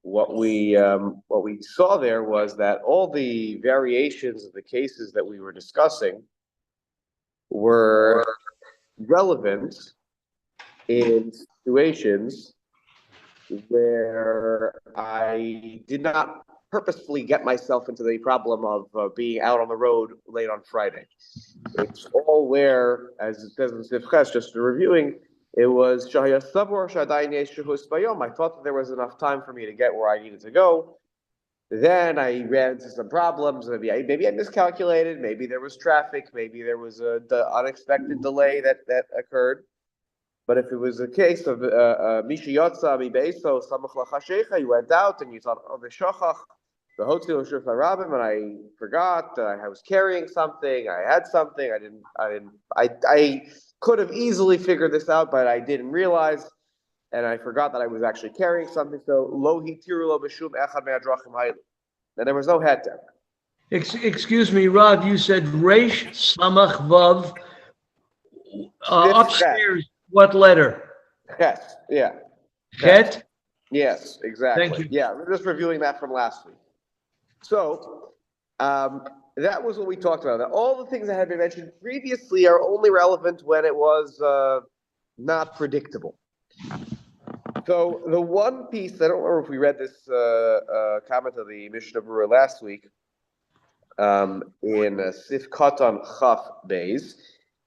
What we saw there was that all the variations of the cases that we were discussing were relevant in situations where I did not purposefully get myself into the problem of being out on the road late on Friday. It's all where, as it says in Sifches, just reviewing, it was Shahya Sabor Shadayin Yeshua Bayom. I thought that there was enough time for me to get where I needed to go. Then I ran into some problems. Maybe I miscalculated. Maybe there was traffic. Maybe there was the unexpected delay that occurred. But if it was a case of Mishiyotza Mibeso Samach Lachashecha, you went out and you thought, oh, the Shochach, the Hotzil Shuf Rabim, and I forgot that I was carrying something. I had something. I could have easily figured this out, but I didn't realize, and I forgot that I was actually carrying something. So lo hitiru lo b'shum echad me'adrachim hayli. Then there was no heter. Excuse me, Rod. You said Reish Samach Vav upstairs. What letter? Ches. Yeah. Het? Yes, exactly. Thank you. Yeah, we're just reviewing that from last week. So that was what we talked about. That all the things that had been mentioned previously are only relevant when it was not predictable. So the one piece, I don't remember if we read this comment of the Mishnah Berurah last week in Sif Katan Chaf Beis,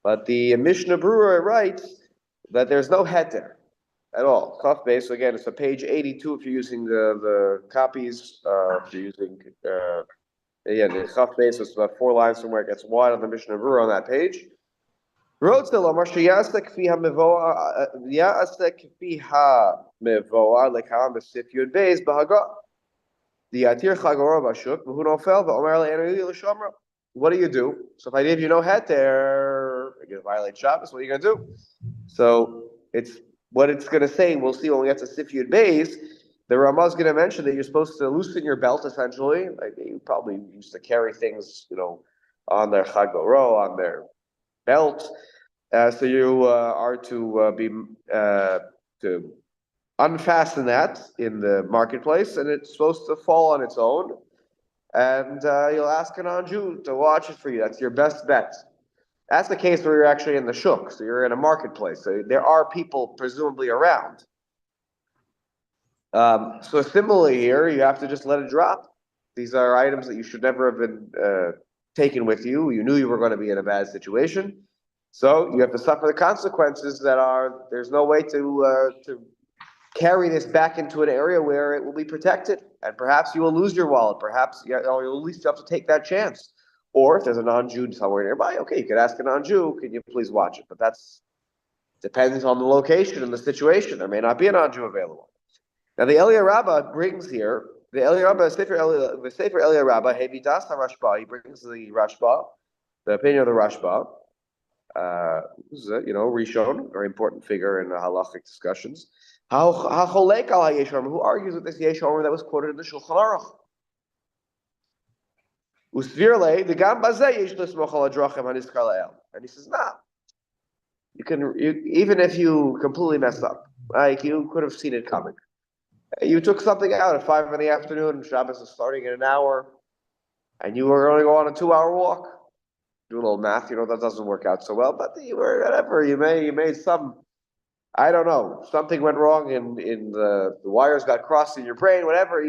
but the Mishnah Berurah writes that there's no heter at all. Chaf Beis, so again, it's on page 82 if you're using the copies, if you're using, the Chaf Beis, it's about 4 lines from where it gets wide on the Mishnah Berurah on that page. רוצה לומר שיעשה כפי המבואר לקהל בסif יוד בייס בהגה. דיעתיר חגורו בשוק, והוא נופל ואומר לאין לי לשומרו. What do you do? So if I give you no heter, you're going to violate Shabbos, what are you going to do? So it's what it's going to say, we'll see when we get to Sif Yud Beis, the Ramah is going to mention that you're supposed to loosen your belt, essentially. Like you probably used to carry things, on their chagoro, on their belt. So you are to unfasten that in the marketplace, and it's supposed to fall on its own. And you'll ask a non-Jew to watch it for you. That's your best bet. That's the case where you're actually in the shuk, so you're in a marketplace. So there are people presumably around. So similarly here, you have to just let it drop. These are items that you should never have been taken with you. You knew you were going to be in a bad situation. So you have to suffer the consequences there's no way to carry this back into an area where it will be protected. And perhaps you will lose your wallet. Perhaps you'll at least have to take that chance. Or if there's a non-Jew somewhere nearby, okay, you could ask a non-Jew, can you please watch it? But that's depends on the location and the situation. There may not be a non-Jew available. Now the Eliyahu Rabbah brings here, the Sefer Eliyahu Rabbah, Hevidas HaRashba, he brings the Rashba, the opinion of the Rashba. Who's Rishon, very important figure in the halachic discussions. Who argues with this Yesh Omer that was quoted in the Shulchan Aruch? And he says, nah. Even if you completely mess up, like you could have seen it coming. You took something out at 5 p.m. Shabbos is starting in an hour, and you were going to go on a 2-hour walk. Do a little math, that doesn't work out so well, but you were whatever. You made some, I don't know, something went wrong in the wires got crossed in your brain, whatever.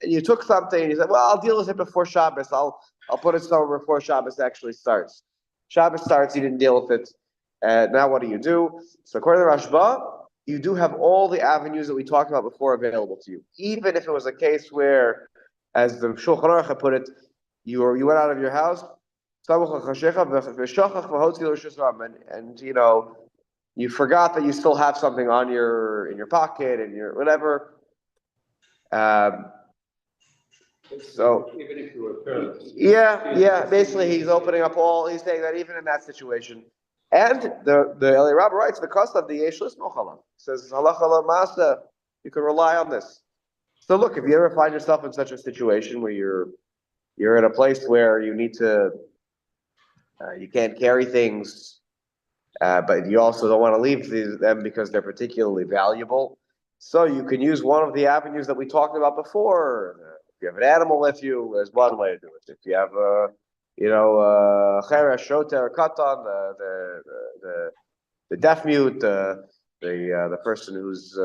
You took something and you said, well, I'll deal with it before Shabbos. I'll put it somewhere before Shabbos actually starts. Shabbos starts, you didn't deal with it. Now what do? So according to Rashba, you do have all the avenues that we talked about before available to you. Even if it was a case where, as the Shulchan Aruch put it, you went out of your house, and you forgot that you still have something in your pocket and your whatever. So even if you were careless. Yeah. Basically, he's saying that even in that situation. And the Eliyahu Rabbah writes the cost of the Yesh Lismo Chala. Says halacha la masa, you can rely on this. So look, if you ever find yourself in such a situation where you're in a place where you need to you can't carry things, But you also don't want to leave them because they're particularly valuable. So you can use one of the avenues that we talked about before. If you have an animal with you, there's one way to do it. If you have cheresh, shoter, katan, the deaf mute, the person who's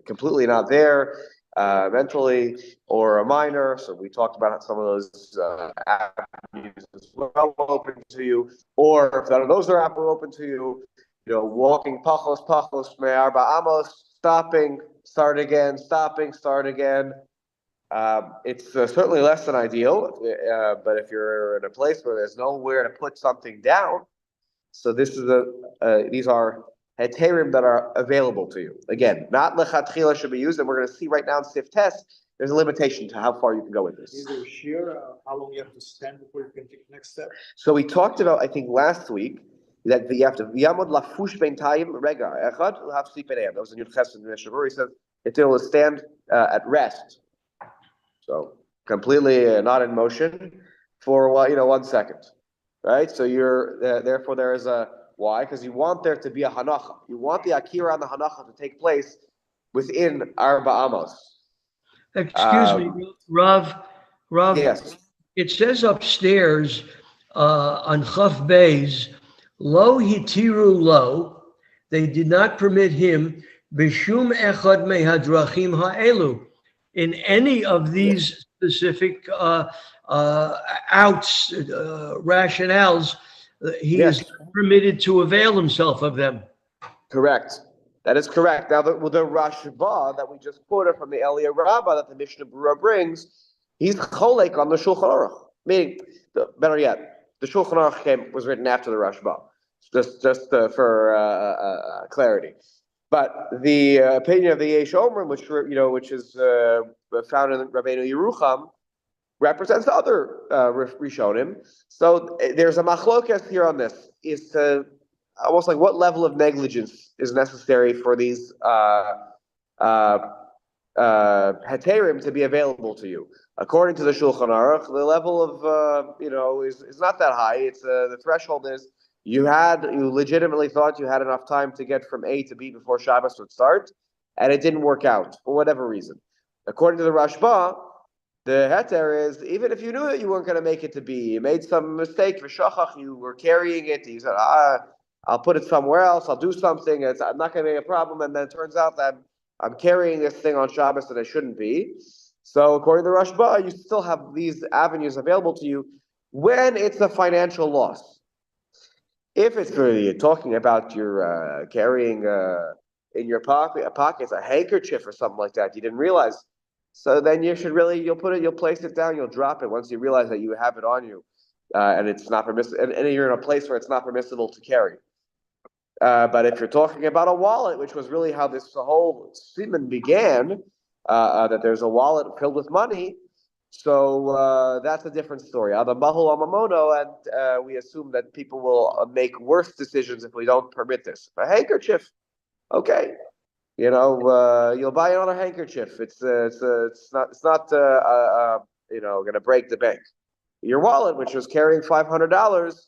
completely not there mentally, or a minor. So we talked about some of those avenues as well open to you, or if none of those are open to you, walking pachos me'arba amos, stopping, start again, stopping, start again. It's certainly less than ideal, but if you're in a place where there's nowhere to put something down, so these are heterim that are available to you. Again, not lechatchila should be used, and we're going to see right now in Sif Test, there's a limitation to how far you can go with this. Is there a shear, how long you have to stand before you can take the next step? So we talked about, I think, last week, that you have to v'yamod lafush beintayim rega echad l'hafsik b'neiam. That was in Yud Ches in the Mishnah. He says it will stand at rest, so completely not in motion for 1 second, right? So you're therefore there is a why? Because you want there to be a hanacha. You want the akira and the hanacha to take place within arba amos. Excuse me, Rav. Yes. It says upstairs on Chaf Beis, lo hitiru lo, they did not permit him b'shum echad mehadrachim ha'elu, in any of these specific rationales. He is permitted to avail himself of them. Correct. That is correct. Now, the Rashba that we just quoted from the Elia Rabbah that the Mishnah Berurah brings, he's cholek on the Shulchan Aruch. Meaning, better yet, the Shulchan Aruch was written after the Rashba, just for clarity. But the opinion of the Yesh Omrim, which is found in Rabbeinu Yerucham, represents the other Rishonim. So there's a machlokes here on this. Is to almost like what level of negligence is necessary for these heterim to be available to you. According to the Shulchan Aruch, the level of is not that high. It's the threshold is you legitimately thought you had enough time to get from A to B before Shabbos would start, and it didn't work out for whatever reason. According to the Rashba, the heter is even if you knew that you weren't going to make it to B, you made some mistake for shachach, you were carrying it. You said, I'll put it somewhere else. I'll do something. I'm not going to be a problem. And then it turns out that I'm carrying this thing on Shabbos that I shouldn't be. So according to the Rashba, you still have these avenues available to you when it's a financial loss. If it's really talking about your carrying in your pockets a handkerchief or something like that, you didn't realize. So then you'll place it down, you'll drop it once you realize that you have it on you, and it's not permissible, and you're in a place where it's not permissible to carry. But if you're talking about a wallet, which was really how this whole siman began, that there's a wallet filled with money, so that's a different story. The mahul amamono, and we assume that people will make worse decisions if we don't permit this. A handkerchief, okay. You'll buy another handkerchief. It's not going to break the bank. Your wallet, which was carrying $500,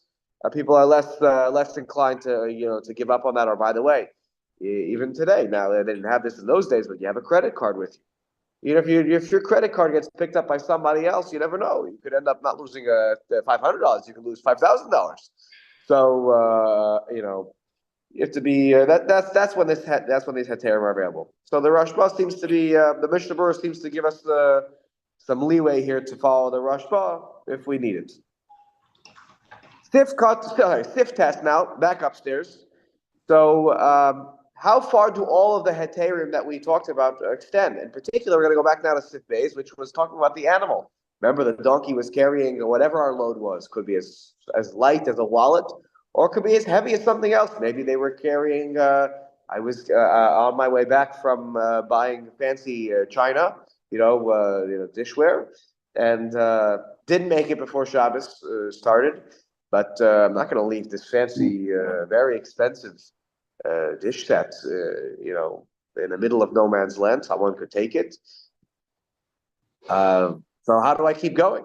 people are less inclined to give up on that. Or by the way, even today, now they didn't have this in those days, but you have a credit card with you. If your credit card gets picked up by somebody else, you never know. You could end up not losing $500. You could lose $5,000. So you have to be that's when these heterim are available. So the Rashba seems to be the Mishnah Berurah seems to give us some leeway here to follow the Rashba if we need it. Sif test now, back upstairs. So how far do all of the heterim that we talked about extend? In particular, we're going to go back now to Sif Beis, which was talking about the animal. Remember, the donkey was carrying whatever our load was. Could be as light as a wallet, or it could be as heavy as something else. Maybe they were carrying, I was on my way back from buying fancy china, dishware, and didn't make it before Shabbos started. But I'm not going to leave this fancy, very expensive dish set, in the middle of no man's land. Someone could take it. So how do I keep going?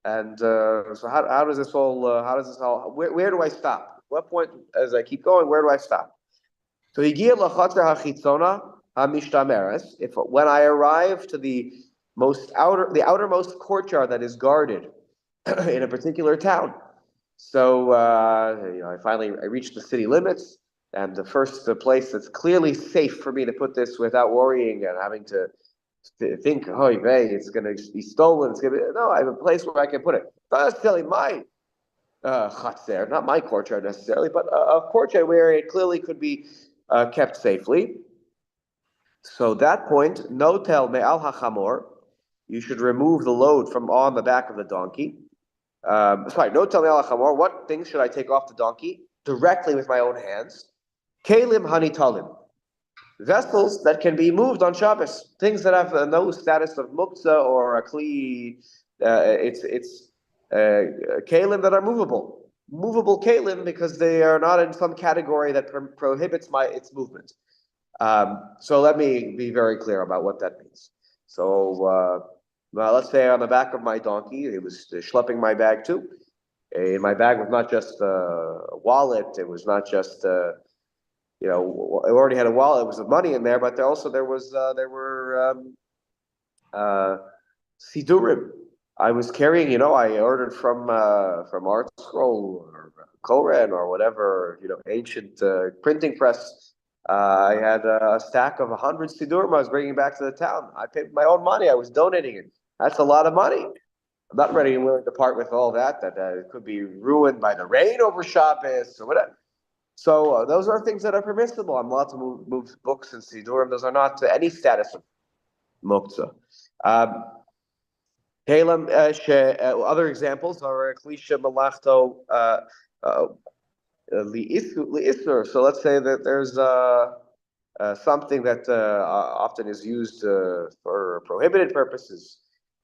And so how does this all? Where do I stop? What point, as I keep going, where do I stop? So if when I arrive to the outermost courtyard that is guarded in a particular town, so I reach the city limits, and the first place that's clearly safe for me to put this without worrying and having to think, oh, it's going to be stolen. No, I have a place where I can put it. Not necessarily my chatzer, not my courtyard necessarily, but a courtyard where it clearly could be kept safely. So that point, notel me'al hachamor, you should remove the load from on the back of the donkey. Notel me'al hachamor, what things should I take off the donkey directly with my own hands? Kalim hanitalim, vessels that can be moved on Shabbos, things that have no status of muktzah or a kli. It's kalim that are movable kalim because they are not in some category that prohibits its movement. So let me be very clear about what that means. So let's say on the back of my donkey, it was schlepping my bag too. My bag was not just a wallet. It was not just it already had a wallet. It was money in there, but there were sidurim. I was carrying, I ordered from Art Scroll or Koren or whatever, ancient printing press. I had a stack of 100 sidurim I was bringing back to the town. I paid my own money. I was donating it. That's a lot of money. I'm not ready and willing to part with all that it could be ruined by the rain over Shabbos or whatever. So those are things that are permissible. I'm allowed to move books and sidurim. Those are not to any status of muktzah. Other examples are klisha malachto li'isur. So let's say that there's something that often is used for prohibited purposes,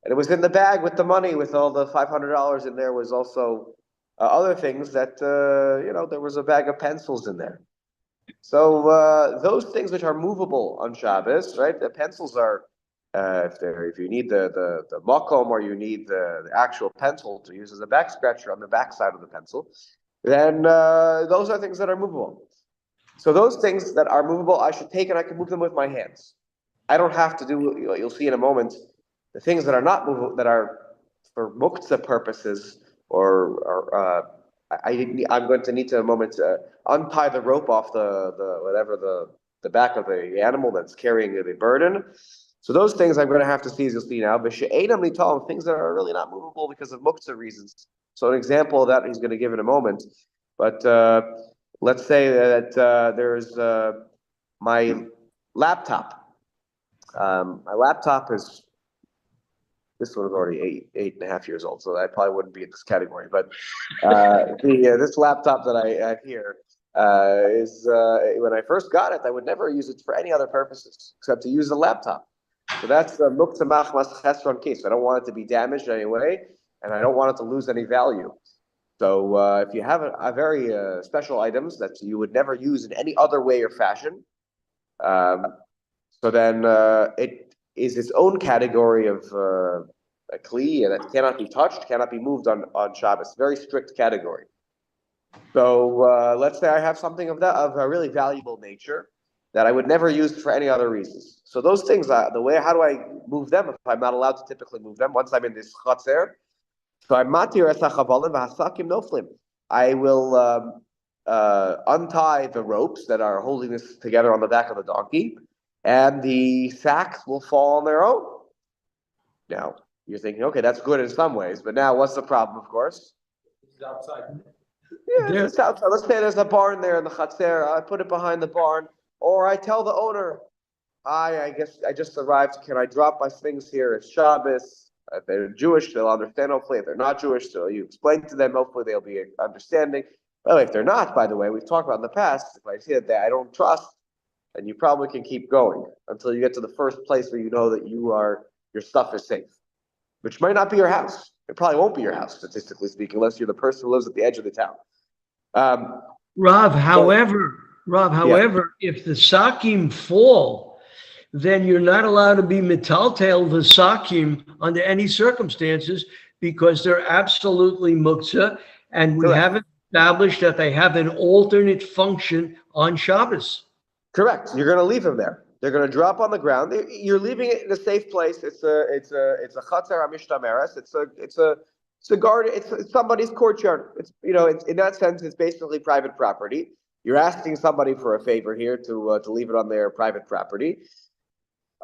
and it was in the bag with the money, with all the $500 in there was also other things that there was a bag of pencils in there. So those things which are movable on Shabbos, right? The pencils are. If you need the makom or you need the actual pencil to use as a back scratcher on the back side of the pencil, then those are things that are movable. So those things that are movable, I should take and I can move them with my hands. I don't have to do. You'll see in a moment the things that are not movable, that are for muktzah purposes, I'm going to need to a moment untie the rope off the back of the animal that's carrying the burden. So those things I'm going to have to see, as you'll see now. Things that are really not movable because of muktzah reasons. So an example of that he's going to give in a moment. But let's say that there's my laptop. My laptop this one is already eight and a half years old, so I probably wouldn't be in this category. But this laptop that I have here is when I first got it, I would never use it for any other purposes except to use the laptop. So that's the muktzah machmas chesron case. I don't want it to be damaged in any way, and I don't want it to lose any value. So if you have a very special items that you would never use in any other way or fashion, so then it is its own category of a kli that cannot be touched, cannot be moved on Shabbos. Very strict category. So let's say I have something of a really valuable nature that I would never use for any other reasons. So those things, how do I move them if I'm not allowed to typically move them once I'm in this chatzer? So I'm matir es hachavalim v'hasakim noflim. I will untie the ropes that are holding this together on the back of the donkey, and the sacks will fall on their own. Now, you're thinking, okay, that's good in some ways, but now what's the problem, of course? It's outside. Yeah, it's outside. Let's say there's a barn there in the chatzer. I put it behind the barn. Or I tell the owner, I guess I just arrived. Can I drop my things here? It's Shabbos. If they're Jewish, they'll understand, hopefully. If they're not Jewish, so you explain to them, hopefully they'll be understanding. Well, if they're not, by the way, we've talked about in the past, if I see that I don't trust, then you probably can keep going until you get to the first place where you know that your stuff is safe, which might not be your house. It probably won't be your house, statistically speaking, unless you're the person who lives at the edge of the town. Rav, however, if the sakim fall, then you're not allowed to be metaltel the sakim under any circumstances because they're absolutely muktzah, and we Correct. haven't established that they have an alternate function on Shabbos. Correct. You're going to leave them there. They're going to drop on the ground. You're leaving it in a safe place. It's a chatzar hamishtameres. It's a garden. It's somebody's courtyard. It's in that sense, it's basically private property. You're asking somebody for a favor here to leave it on their private property.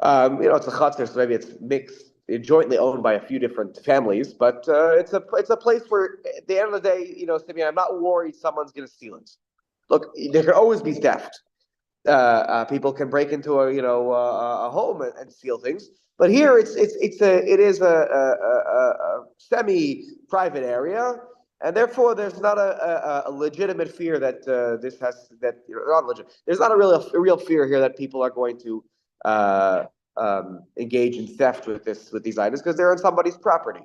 It's a chatzar, so maybe it's mixed, jointly owned by a few different families. But it's a place where, at the end of the day, Simeon, I'm not worried someone's going to steal it. Look, there can always be theft. People can break into a home and steal things, but here it is a semi-private area, and therefore there's not a legitimate fear that not legit. There's not a real fear here that people are going to engage in theft with these items because they're on somebody's property.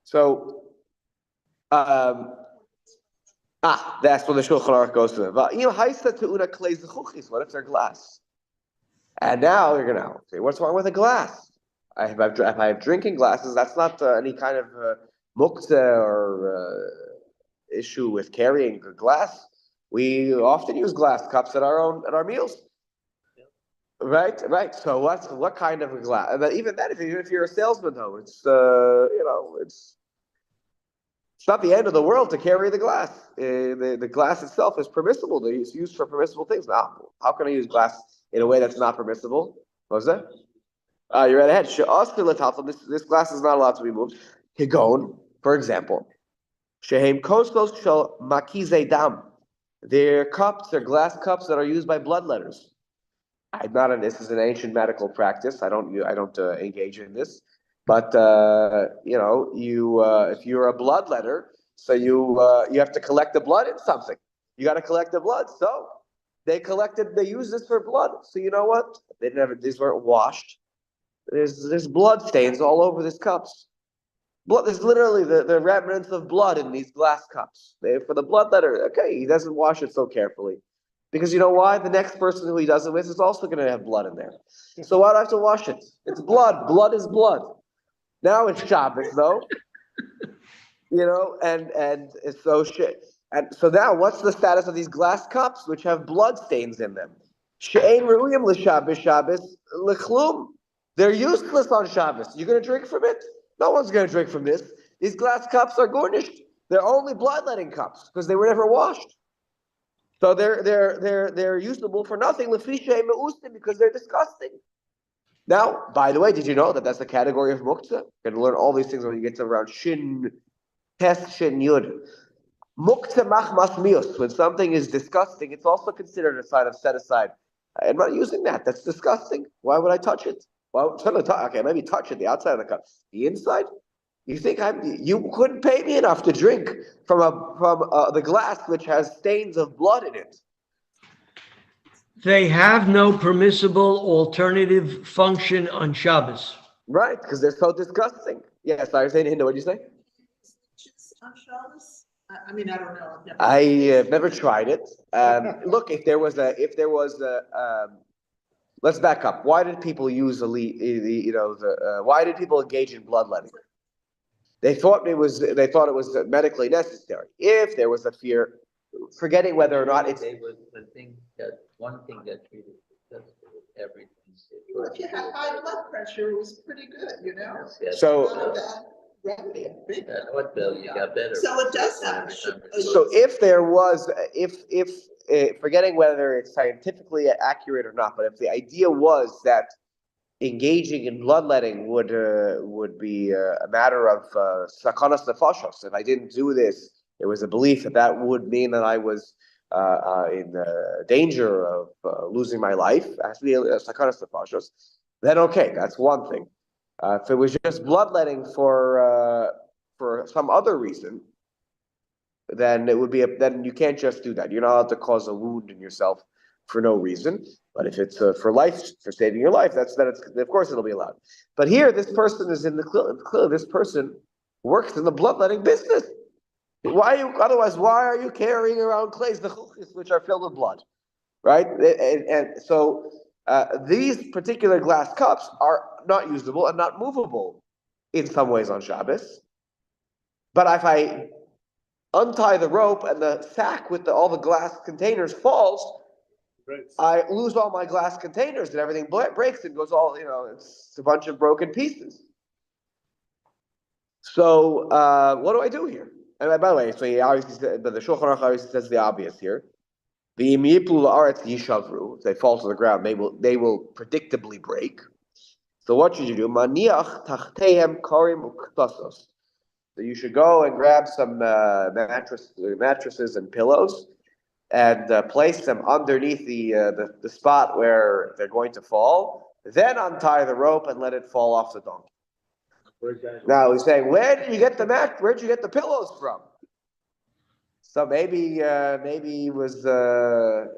So. That's what the Shulchan Aruch goes to. What if they're glass? And now you're gonna say, what's wrong with a glass? If I have drinking glasses, that's not any kind of muktzeh or issue with carrying a glass. We often use glass cups at our meals. Right. So what kind of a glass? But even that, if you're a salesman, though, it's It's not the end of the world to carry the glass. The glass itself is permissible. It's used for permissible things. Now, how can I use glass in a way that's not permissible? What was that? You're right ahead. This glass is not allowed to be moved. Higon, for example. Shehem kosos shel makizei dam. They're cups, they're glass cups that are used by bloodletters. This is an ancient medical practice. I don't engage in this. But if you're a bloodletter, so you have to collect the blood in something. You got to collect the blood. So they use this for blood. So you know what? These weren't washed. There's blood stains all over these cups. There's literally the remnants of blood in these glass cups. For the bloodletter, okay, he doesn't wash it so carefully. Because you know why? The next person who he does it with is also going to have blood in there. So why do I have to wash it? It's blood. Blood is blood. Now it's Shabbos, though, and so shit. And so now, what's the status of these glass cups which have blood stains in them? She'ein re'uyim l'Shabbos Shabbos l'chlum. They're useless on Shabbos. You're going to drink from it? No one's going to drink from this. These glass cups are garnished. They're only bloodletting cups because they were never washed. So they're usable for nothing. L'fishay me'ustim, because they're disgusting. Now, by the way, did you know that that's the category of muktzah? You're going to learn all these things when you get to around shin, tes, shin, yud. Muktzah machmas mios. When something is disgusting, it's also considered a sign of set aside. I'm not using that. That's disgusting. Why would I touch it? Well, okay, maybe touch it, the outside of the cup. The inside? You think you couldn't pay me enough to drink from the glass which has stains of blood in it. They have no permissible alternative function on Shabbos. Right, because they're so disgusting. Yes, I was saying, Hindu, what did you say? On Shabbos? I mean, I don't know. I have never tried it. Look, if there was a, let's back up. Why did people use why did people engage in bloodletting? They thought it was medically necessary. If there was a fear, forgetting whether or not it's one thing that treated everything. Well, if you had high blood pressure, it was pretty good, Yes. So. What bill you got better? So it does have. So if there was, forgetting whether it's scientifically accurate or not, but if the idea was that engaging in bloodletting would be a matter of sakanas nefashos, if I didn't do this, there was a belief that would mean that I was in danger of losing my life, actually sakanas nefashos, then okay, that's one thing. If it was just bloodletting for some other reason, then it would be then you can't just do that. You're not allowed to cause a wound in yourself for no reason. But if it's for life, for saving your life, of course it'll be allowed. But here, this person is in the clear. This person works in the bloodletting business. Why are you carrying around clays, the chuchis, which are filled with blood, right? And so these particular glass cups are not usable and not movable in some ways on Shabbos. But if I untie the rope and the sack with all the glass containers falls, Right. I lose all my glass containers and everything breaks and goes all, it's a bunch of broken pieces. So what do I do here? And by the way, so he obviously said, but the Shulchan Aruch obviously says the obvious here. The yiplu la'aretz yishavru. If they fall to the ground, they will predictably break. So what should you do? Maniach tachtehem korim uktasos. So you should go and grab some mattresses and pillows and place them underneath the spot where they're going to fall. Then untie the rope and let it fall off the donkey. Now he's saying, where did you get the pillows from? So maybe it was the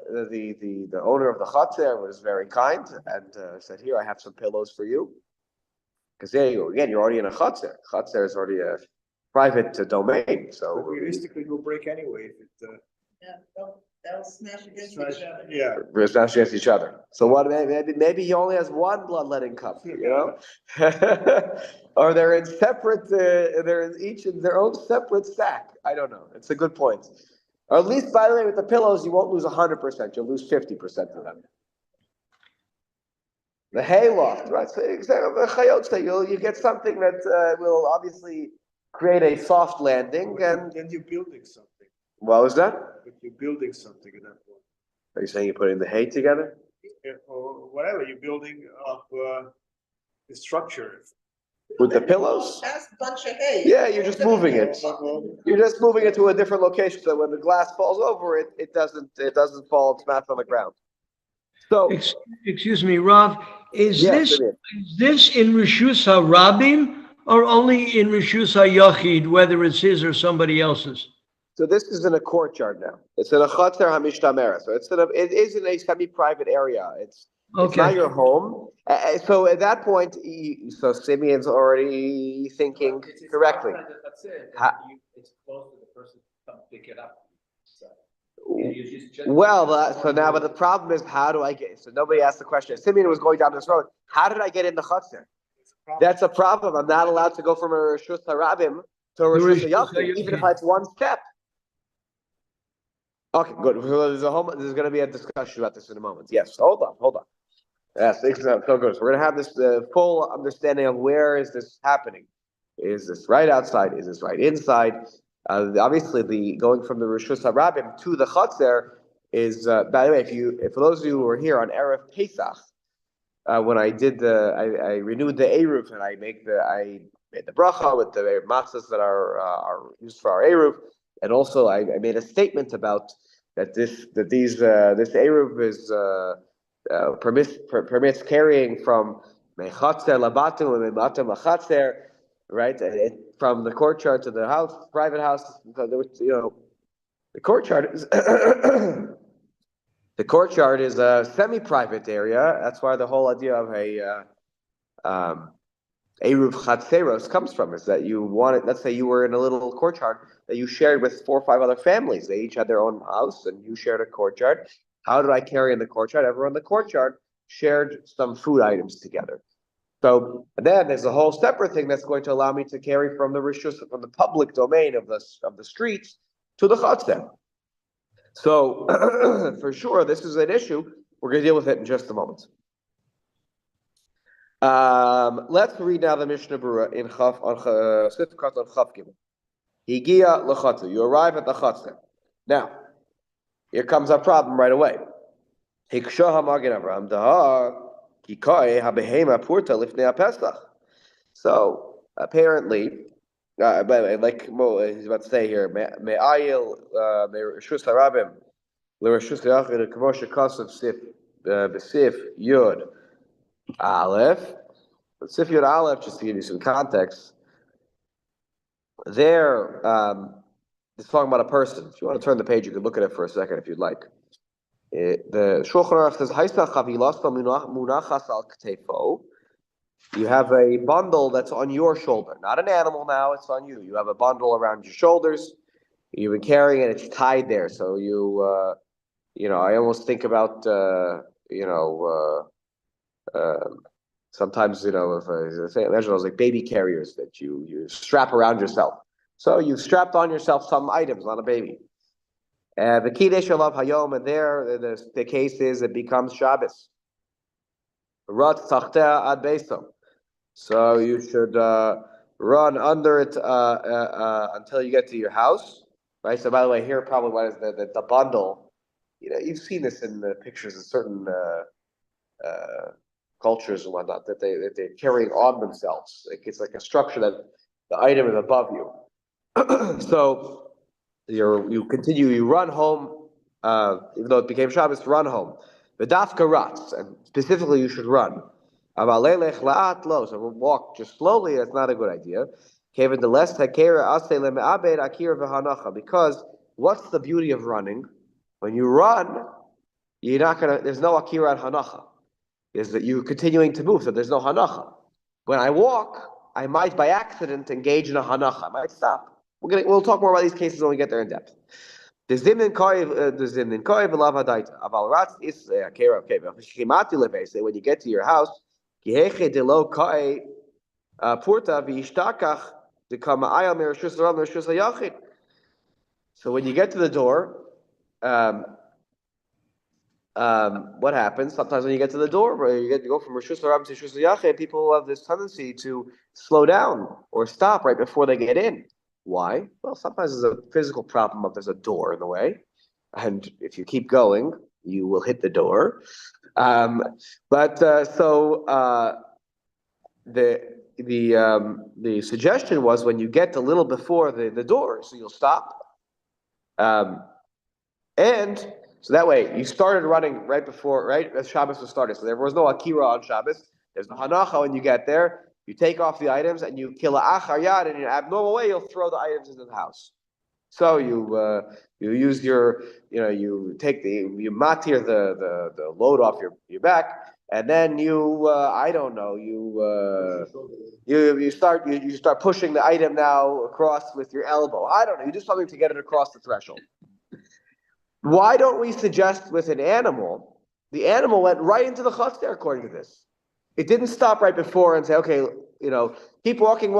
owner of the chatzer was very kind and said, here, I have some pillows for you. Because there you go again, you're already in a chatzer. Chatzer is already a private domain. So But realistically, it will break anyway if it. Yeah, they'll smash against each other. Yeah. we're smashing against each other. So what? Maybe he only has one bloodletting cup, or they're in separate. They're in each in their own separate sack. I don't know. It's a good point. Or at least, by the way, with the pillows, you won't lose 100%. You'll lose 50% of them. The hayloft, right? So exactly, you get something that will obviously create a soft landing, and then you're building something. what was that? But you're building something at that point. Are you saying you're putting the hay together? Yeah, or whatever, you're building up the structure. With the pillows? That's a bunch of hay. Yeah, you're just moving it. You're just moving it to a different location so when the glass falls over it, it doesn't fall and smash on the ground. So Excuse me, Rav, is yes, this it is. is this in Rishus HaRabim or only in Rishus HaYachid, whether it's his or somebody else's? So this is in a courtyard now. It's in a chatzer hamishtamera. So it is in a semi-private area. It's not Okay. your home. So at that point, so Simeon's already thinking correctly. It's close to the person to come pick it up. So, Well, so now, but the problem is, how do I get? So nobody asked the question. Simeon was going down this road. How did I get in the chutzner? That's a problem. I'm not allowed to go from a Rishus HaRabim to a Rishus HaYachid, even if it's one step. Okay, good. There's going to be a discussion about this in a moment. Yes, hold on. Yes, so good. So we're going to have this full understanding of where is this happening. Is this right outside? Is this right inside? Obviously, the going from the Rishus HaRabim to the Chatzer is. By the way, if for those of you who were here on Erev Pesach, when I did I renewed the Eruv and I made the bracha with the matzahs that are used for our Eruv, and also I made a statement about this Eruv is permits carrying from Mechatzer Labatu and Mematum Lachatzer, right? From the courtyard to the house, private house. The courtyard is the courtyard is a semi-private area. That's why the whole idea of a Eruv Chatzeros comes from, is that you wanted, let's say you were in a little courtyard that you shared with 4 or 5 other families. They each had their own house and you shared a courtyard. How did I carry in the courtyard? Everyone in the courtyard shared some food items together. So then there's a whole separate thing that's going to allow me to carry from the public domain of the streets to the Chatzer. So for sure, this is an issue. We're going to deal with it in just a moment. Let's read now the Mishnah Berurah in Chaf on Sifkat on Chaf Gimel. Higia l'chatzer. You arrive at the Chatzer. Now, here comes our problem right away. Hiksha ha'magen Avraham dahar kikai habehema purta lifnei haPesach. So apparently, by the way, like Mo he's about to say here, me'ayil me'rishus harabim l'rishus hayachid k'mo shekasav sif b'sif yud aleph. Sif yud aleph, just to give you some context, there it's talking about a person. If you want to turn the page, you can look at it for a second if you'd like. The Shulchan Aruch says, "Haisa chavilasta munachas al ktefo." You have a bundle that's on your shoulder, not an animal. Now it's on you. You have a bundle around your shoulders. You've been carrying it; it's tied there. So I almost think about sometimes if I imagine those like baby carriers that you strap around yourself. So you've strapped on yourself some items on a baby. The Kiddush Alav Hayom, and there the case is it becomes Shabbos. Rat Tachtea Ad Beiso. So you should run under it until you get to your house, right? So by the way, here probably what is the bundle. You've seen this in the pictures of certain cultures and whatnot that they're carrying on themselves. It's like a structure that the item is above you. So you run home, even though it became Shabbos, run home. V'dafka rats, and specifically you should run. Avalelech la'at lo, so walk just slowly. That's not a good idea. Kevin the less hakera asay leme'abed akira v'hanacha. Because what's the beauty of running? When you run, you're not gonna. There's no akira and hanacha. Is that you're continuing to move, so there's no hanacha. When I walk, I might by accident engage in a hanacha. I might stop. We'll talk more about these cases when we get there in depth. The zimnin koiv, v'lav hadaita. Aval ratz is akira. Okay, v'chimati levese. When you get to your house, kiheche delo kai purta v'ishtakach dekama ayam mereshus l'ram mereshus hayachid. So when you get to the door, what happens? Sometimes when you get to the door, where you go from Rishus Harab to Rishus Yachid, people have this tendency to slow down or stop right before they get in. Why? Well, sometimes there's a physical problem of there's a door in the way, and if you keep going, you will hit the door. The suggestion was when you get a little before the door, so you'll stop, and so that way you started running right as Shabbos was started. So there was no akira on Shabbos. There's no hanacha when you get there. You take off the items and you kill a achar yad, and in an abnormal way you'll throw the items into the house. So you use you matir the load off your back, and then you start pushing the item now across with your elbow. I don't know. You do something to get it across the threshold. Why don't we suggest with an animal? The animal went right into the chutzner according to this. It didn't stop right before and say, okay, keep walking,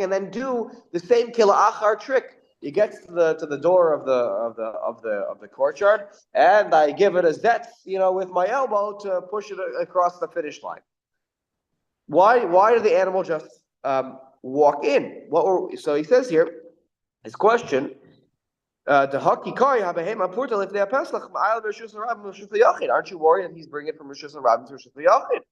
and then do the same kila achar trick. You get to the door of the courtyard, and I give it a zetz, with my elbow to push it across the finish line. Why did the animal just walk in? So he says here, his question. Aren't you worried that he's bringing it from Rishus Harabim to Rishus Yachid?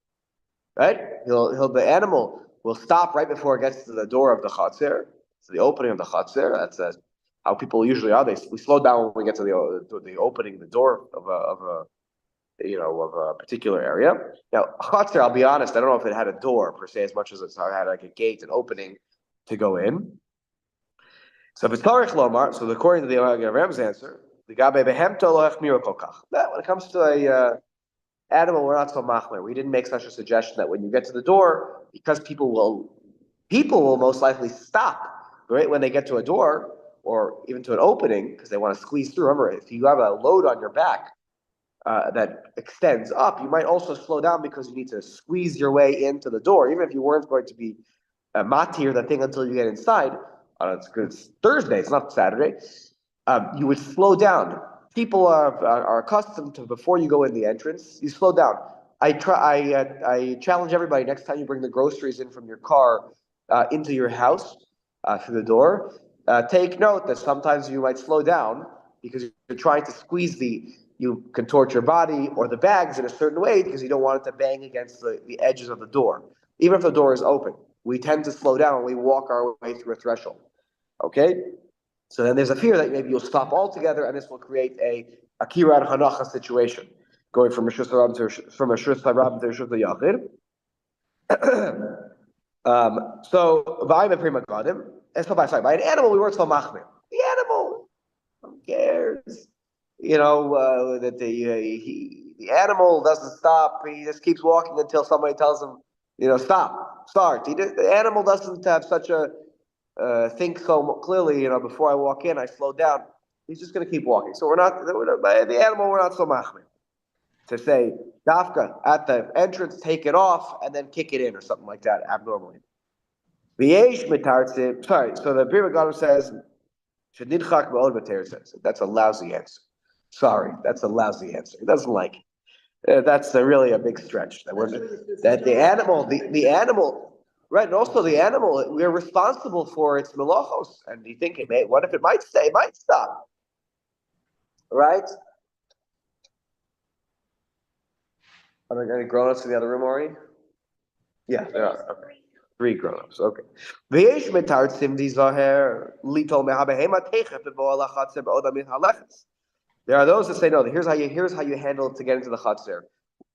Right? The animal will stop right before it gets to the door of the chatzir. So the opening of the chatzir. That's how people usually are. We slow down when we get to the opening, the door of a particular area. Now chatzir, I'll be honest, I don't know if it had a door per se as much as it had like a gate, an opening to go in. So if it's Tarich Lomar, so according to the Ram's answer, the Gabe Behemto lo hechmir kol kach. When it comes to a animal, we're not so machmer. We didn't make such a suggestion that when you get to the door, because people will most likely stop right when they get to a door or even to an opening because they want to squeeze through. Remember, if you have a load on your back that extends up, you might also slow down because you need to squeeze your way into the door, even if you weren't going to be matir the thing until you get inside. It's Thursday, it's not Saturday. You would slow down. People are accustomed to before you go in the entrance, you slow down. I challenge everybody next time you bring the groceries in from your car into your house through the door. Take note that sometimes you might slow down because you're trying to squeeze you contort your body or the bags in a certain way because you don't want it to bang against the edges of the door. Even if the door is open, we tend to slow down when we walk our way through a threshold. Okay? So then there's a fear that maybe you'll stop altogether and this will create a Akira and Hanacha situation, going from Rishus Harabim to Rishus Yachid. So, V'ayim Prima Gadim, by an animal we weren't so machmir. The animal, who cares? That the animal doesn't stop. He just keeps walking until somebody tells him, start. The animal doesn't have such a think so clearly. Before I walk in, I slow down. He's just going to keep walking. So the animal, we're not so machmir to say dafka at the entrance, take it off and then kick it in or something like that abnormally. V'yesh mitartzim. Sorry, so the Brit Gadol says, "Shedidchak me'od b'terzeh." That's a lousy answer. Sorry, that's a lousy answer. He doesn't like it. That's really a big stretch. That the animal, the animal, right? And also the animal, we're responsible for its melachos. And you think, hey, what if it might stay? It might stop, right? Are there any grown-ups in the other room already? Yeah, there are. Okay. 3 grown-ups. Okay. V'yesh mitartzim dizaher litol mehabehema techef b'bo alachatzer b'od amid halechas. There are those that say, no, here's how you handle it to get into the chutzner,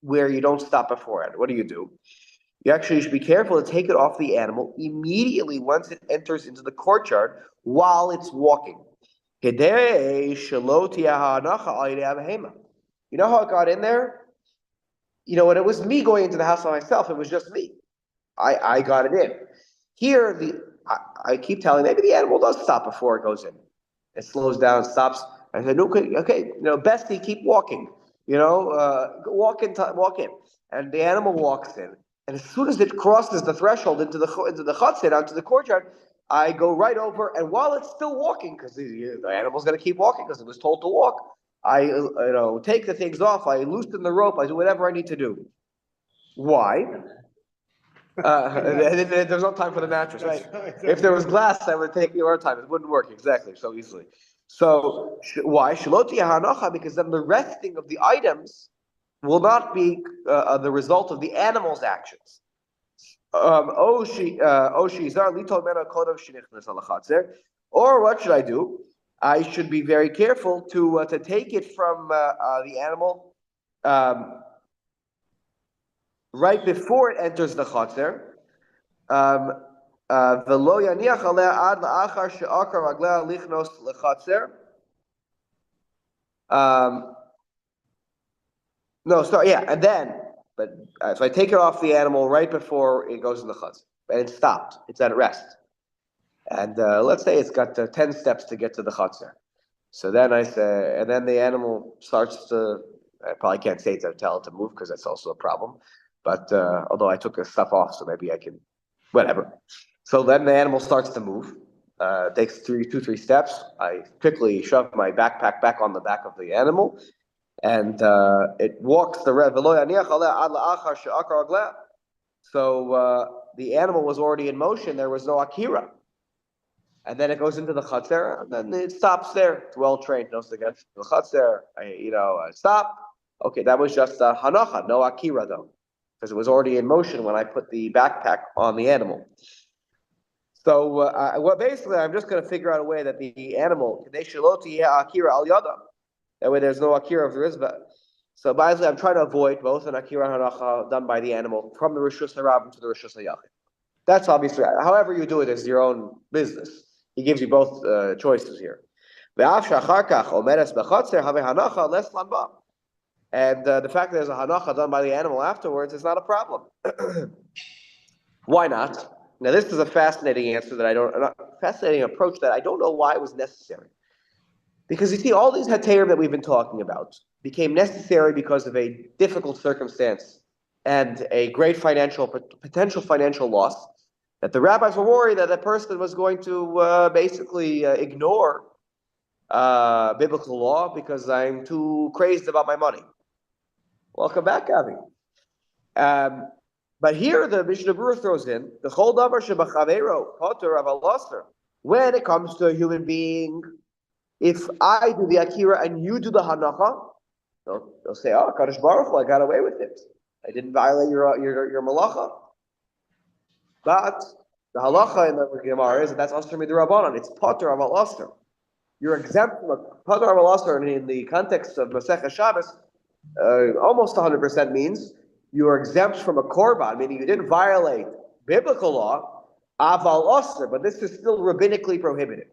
where you don't stop beforehand. What do? You actually should be careful to take it off the animal immediately once it enters into the courtyard while it's walking. You know how it got in there? When it was me going into the house by myself, it was just me. I got it in. Here, I keep telling, maybe the animal does stop before it goes in. It slows down, stops. I said, okay, bestie, keep walking. Walk in. And the animal walks in. And as soon as it crosses the threshold into the chutzner, onto the courtyard, I go right over. And while it's still walking, because the animal's going to keep walking because it was told to walk, I take the things off. I loosen the rope. I do whatever I need to do. Why? There's no time for the mattress, right? If there was glass, that would take more time. It wouldn't work exactly so easily. So why? Because then the resting of the items will not be the result of the animal's actions. Or what should I do? I should be very careful to take it from the animal right before it enters the chutzner. V'lo yaniach alea ad la'achar she'akar raglea lichnos lechutzner. No, sorry, yeah, and then, but so I take it off the animal right before it goes in the chutzner, and it's stopped. It's at rest, and let's say it's got 10 steps to get to the chutzner. So then I say, and then the animal starts to. I probably can't say to tell it to move because that's also a problem. But although I took the stuff off, so maybe I can, whatever. So then the animal starts to move. Takes 3 steps. I quickly shove my backpack back on the back of the animal, and it walks the red. So the animal was already in motion. There was no akira. And then it goes into the chutzner, and then it stops there. It's well trained, knows to get to the chutzner. I stop. Okay, that was just hanacha, no akira though, because it was already in motion when I put the backpack on the animal. So basically, I'm just going to figure out a way that the animal, akira al yada, that way there's no akira of the rizba. So basically, I'm trying to avoid both an akira hanacha done by the animal from the rishus harabim to the rishus hayachid. That's obviously, however you do it is your own business. He gives you both choices here. And the fact that there's a hanacha done by the animal afterwards is not a problem. Why not? Now, this is a fascinating answer fascinating approach that I don't know why it was necessary. Because you see, all these heterim that we've been talking about became necessary because of a difficult circumstance and a great potential financial loss, that the rabbis were worried that a person was going to basically ignore biblical law because I'm too crazed about my money. Welcome back, Avi. But here the Mishnah Berurah throws in the chol davar shebachavero poter of alaster. When it comes to a human being, if I do the akira and you do the hanacha, they'll say, "Oh, Kadosh Baruch Hu, I got away with it. I didn't violate your malacha." But the halacha in the Gemara is that that's asher midrabanan. It's poter of alaster. You're exempt from a poter of alaster in the context of Masechah Shabbos. Almost 100% means you are exempt from a korban, meaning you didn't violate biblical law, aval osir, but this is still rabbinically prohibited.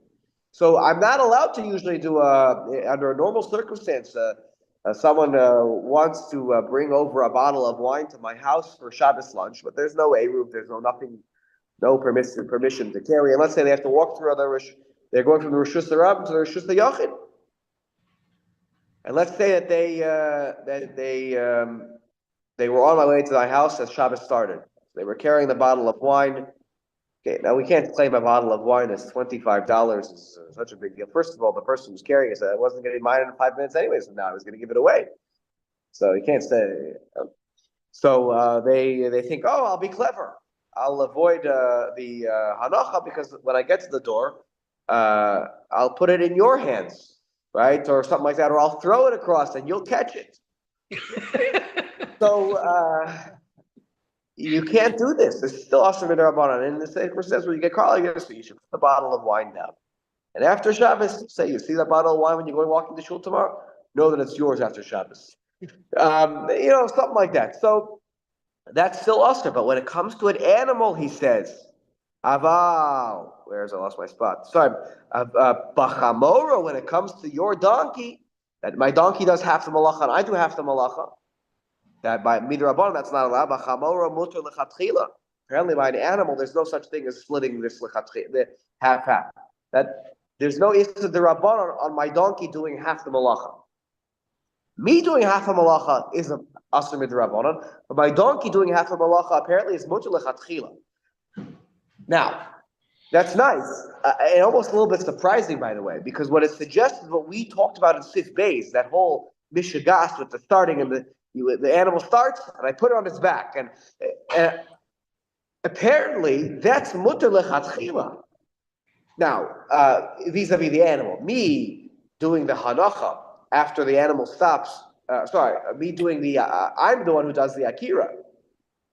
So I'm not allowed to usually do under a normal circumstance. Someone wants to bring over a bottle of wine to my house for Shabbos lunch, but there's no eruv, there's no permission to carry. And let's say they have to walk through they're going from the Rishus Harabim to the Rishus Hayachid. And let's say that they were on my way to my house as Shabbos started. They were carrying the bottle of wine Okay, now we can't claim a bottle of wine that's $25 is such a big deal. First of all, the person who's carrying it said I wasn't going to be mine in 5 minutes anyways, and now I was going to give it away. So you can't say. So they think, oh, I'll be clever. I'll avoid the hanacha because when I get to the door, I'll put it in your hands, right, or something like that, or I'll throw it across and you'll catch it. So you can't do this. This is still Asher Midrabanan. In the circumstance where you get caught like this, you should put the bottle of wine down. And after Shabbos, say you see that bottle of wine when you go walking to shul tomorrow, know that it's yours after Shabbos. Something like that. So that's still Asher. But when it comes to an animal, he says, Aval, I lost my spot. Sorry, Bachamora, when it comes to your donkey, that my donkey does half the malacha and I do half the malacha. That by midrabanan that's not allowed. Bachamora muter lechatchila. Apparently, by an animal, there's no such thing as splitting this lechatchila, the half. That there's no issur derabanan on my donkey doing half the malacha. Me doing half the malacha is a asur midrabanan, but my donkey doing half the malacha apparently is muter lechatchila. Now, that's nice, and almost a little bit surprising, by the way, because what it suggests is what we talked about in Sif Beis, that whole mishagas with the starting and the animal starts, and I put it on its back, and apparently that's mutter lechatchila. Now, vis-a-vis the animal, me doing the hanacha after the animal stops. Me doing the. I'm the one who does the akira,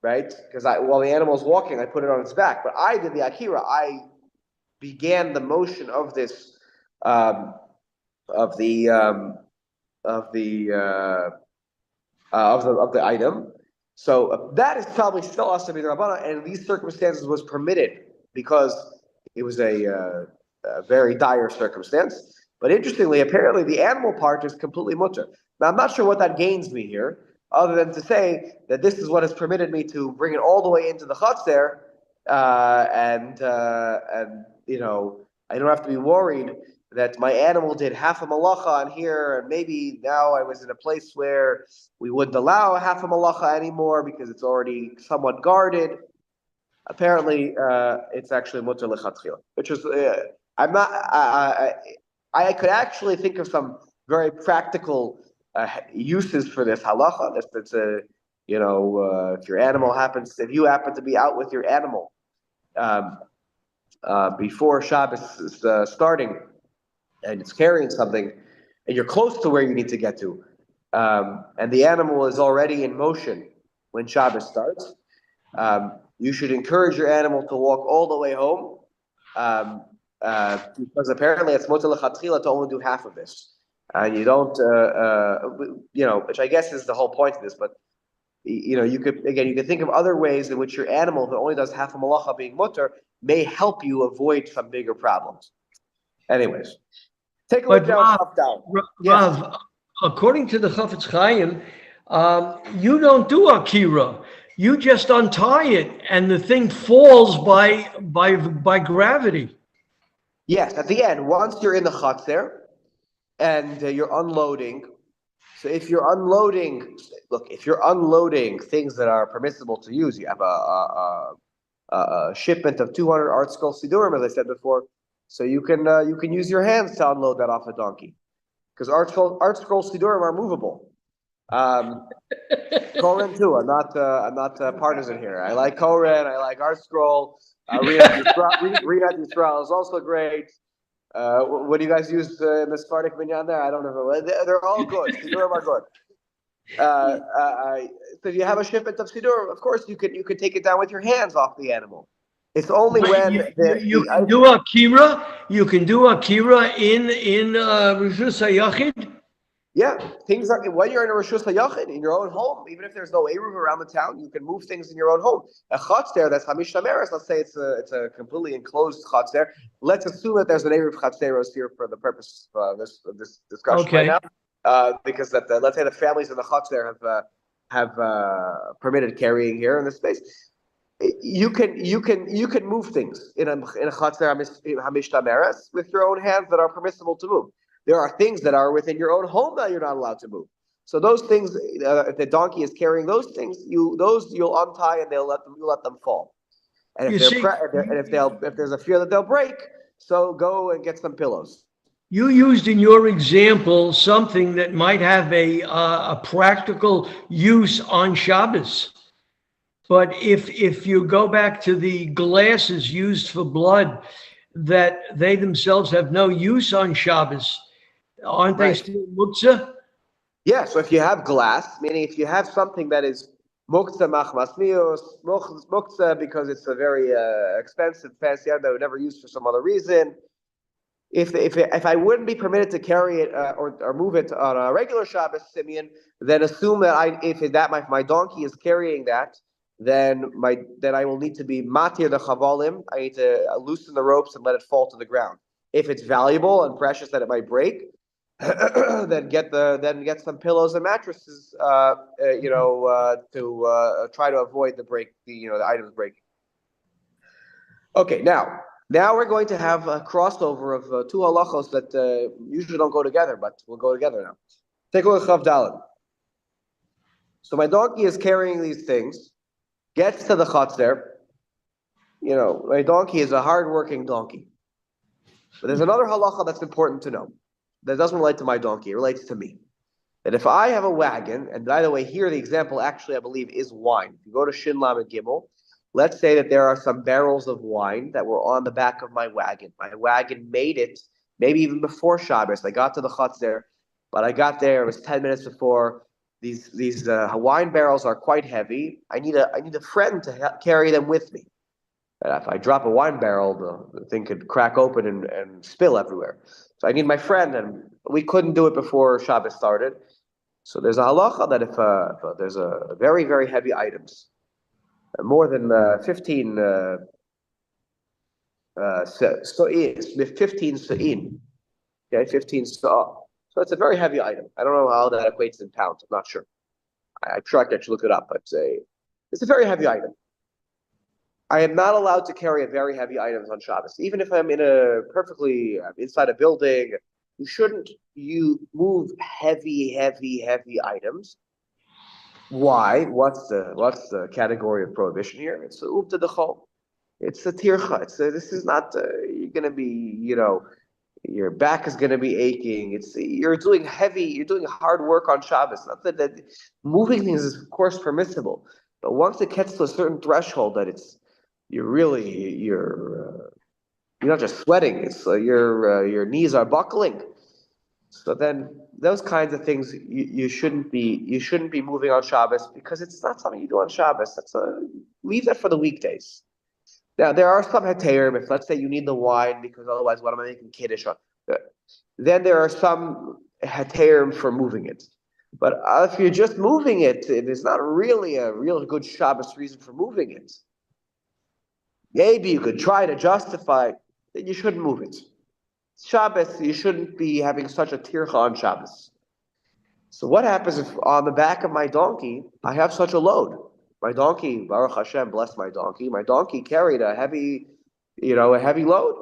right? Because while the animal's walking, I put it on its back, but I did the akira. I began the motion of this of the item. So that is probably still Asur B'Drabbanan, and in these circumstances was permitted because it was a very dire circumstance. But interestingly, apparently the animal part is completely mutter. Now I'm not sure what that gains me here, other than to say that this is what has permitted me to bring it all the way into the Chatzer, and I don't have to be worried that my animal did half a malacha on here, and maybe now I was in a place where we wouldn't allow half a malacha anymore because it's already somewhat guarded. Apparently, it's actually mutter lechatchila, which is I could actually think of some very practical uses for this halacha. If you happen to be out with your animal before Shabbos is starting, and it's carrying something, and you're close to where you need to get to, and the animal is already in motion when Shabbos starts, you should encourage your animal to walk all the way home, because apparently it's mutar lechatchila to only do half of this, and you don't, which I guess is the whole point of this. But you could think of other ways in which your animal, who only does half a malacha being mutar, may help you avoid some bigger problems. Anyways. Take a look down. Rav, according to the Chafetz Chaim, you don't do akira. You just untie it, and the thing falls by gravity. Yes, at the end, once you're in the chatzer and you're unloading. So if you're unloading things that are permissible to use, you have a shipment of 200 art scroll sidurim, as I said before. So you can use your hands to unload that off a donkey, because art scroll sidurim are movable. Koren too. I'm not partisan here. I like Koren. I like art scroll. Riyad Yisrael is also great. What do you guys use in the Sephardic minyan there? I don't know. They're all good. Sidurim are good. So if you have a shipment of sidurim, of course you could take it down with your hands off the animal. It's only when you can do akira. You can do akira in Rishus HaYachid. Yeah, things like when you're in a Rishus HaYachid in your own home, even if there's no eruv around the town, you can move things in your own home. A chatzer that's hamish tameres. Let's say it's a completely enclosed chatzer. Let's assume that there's an eruv chatzeros here for the purpose of this discussion right now, because let's say the families in the chatzer have permitted carrying here in this space. You can move things in a chatzer hamish tameres with your own hands that are permissible to move. There are things that are within your own home that you're not allowed to move. So those things, if the donkey is carrying those things, you'll untie and you'll let them fall. And You if they're see, if there's a fear that they'll break, so go and get some pillows. you used in your example something that might have a practical use on Shabbos. But if you go back to the glasses used for blood, that they themselves have no use on Shabbos, aren't they Right. still muktzah? Yeah, so if you have glass, meaning if you have something that is muktzah machmas mios, muktzah because it's a very expensive fancy item that I would never use for some other reason. If I wouldn't be permitted to carry it or move it on a regular Shabbos, Simeon, then assume that if my donkey is carrying that, then I will need to be matir the chavalim. I need to loosen the ropes and let it fall to the ground. If it's valuable and precious that it might break, then get some pillows and mattresses, to try to avoid the items breaking. Okay, now we're going to have a crossover of two halachos that usually don't go together, but will go together now. Take a look at Chav Daled. So my donkey is carrying these things, gets to the chutzer. My donkey is a hard-working donkey. But there's another halacha that's important to know. That doesn't relate to my donkey, it relates to me. That if I have a wagon, and by the way, here the example actually I believe is wine. If you go to Shin Lamed Gimel, let's say that there are some barrels of wine that were on the back of my wagon. My wagon made it, maybe even before Shabbos. I got to the chutzer, but I got there, it was 10 minutes before. These wine barrels are quite heavy. I need a friend to carry them with me. If I drop a wine barrel, the thing could crack open and spill everywhere. So I need my friend, and we couldn't do it before Shabbos started. So there's a halacha that if there's a very, very heavy items, more than 15 15 sa'in, okay, 15 sa'ah. So it's a very heavy item. I don't know how that equates in pounds. I'm not sure. I'm sure I can actually look it up, but it's a very heavy item. I am not allowed to carry a very heavy items on Shabbos. Even if I'm in a perfectly inside a building, you move heavy items. Why? What's the category of prohibition here? It's the ubta dechol. It's the tircha. This is not you're going to be, your back is going to be aching. You're doing hard work on Shabbos. Not that moving things is of course permissible, but once it gets to a certain threshold that you're not just sweating. It's your knees are buckling. So then those kinds of things you shouldn't be moving on Shabbos because it's not something you do on Shabbos. Leave that for the weekdays. Now there are some heterim. If let's say you need the wine because otherwise what am I making kiddush on? Then there are some heterim for moving it. But if you're just moving it, there's not really a real good Shabbos reason for moving it. Maybe you could try to justify that you shouldn't move it. Shabbos, you shouldn't be having such a tircha on Shabbos. So what happens if on the back of my donkey, I have such a load? My donkey, Baruch Hashem, bless my donkey carried a heavy load.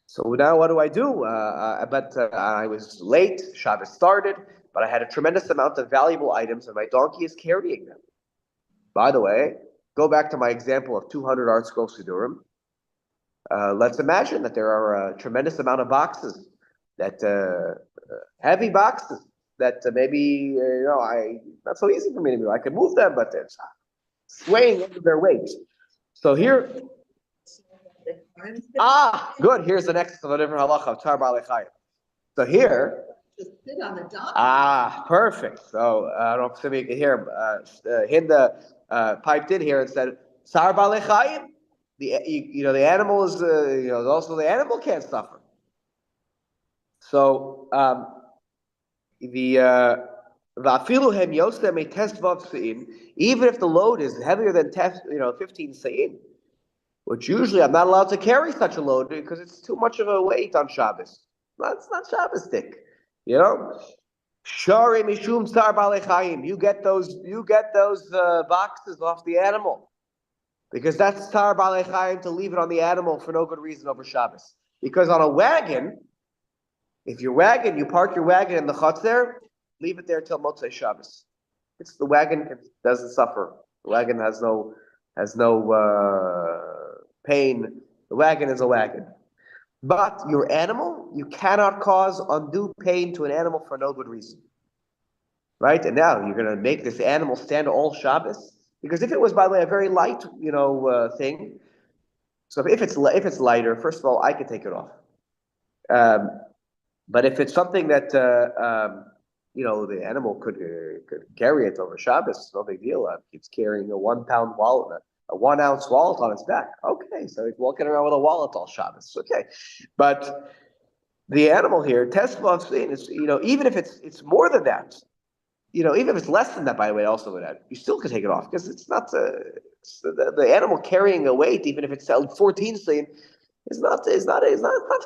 So now what do I do? I was late, Shabbos started, but I had a tremendous amount of valuable items and my donkey is carrying them. By the way, go back to my example of 200 art scroll sidurim. Let's imagine that there are a tremendous amount of boxes, heavy boxes that maybe not so easy for me to move. I could move them, but they're swaying under their weight. So here, good. Here's the next different halacha of tar ba'alei chayim. So here, just sit on the dock. Perfect. So I don't know if somebody can hear. Hinda piped in here and said, "Tar ba'alei chayim." The animal is also the animal can't suffer. So even if the load is heavier than 15 sa'in, which usually I'm not allowed to carry such a load because it's too much of a weight on Shabbos. It's not Shabbos stick, Shari mishum tar ba'alei chayim. You get those boxes off the animal. Because that's tar ba'alei chayim to leave it on the animal for no good reason over Shabbos. Because on a wagon, if you park your wagon in the chutzer, leave it there till Motzei Shabbos. The wagon doesn't suffer. The wagon has no has no pain. The wagon is a wagon. But your animal, you cannot cause undue pain to an animal for no good reason. Right? And now you're going to make this animal stand all Shabbos? Because if it was, by the way, a very light, thing, so if it's lighter, first of all, I could take it off. Um, but if it's something that the animal could carry it over Shabbos, no big deal. It's carrying a 1 pound wallet, a 1 ounce wallet on its back. Okay, so he's walking around with a wallet all Shabbos. Okay, but the animal here, Tesla, is even if it's more than that, even if it's less than that, by the way, also with that, you still can take it off because it's not the animal carrying a weight, even if it's 14 slein, is not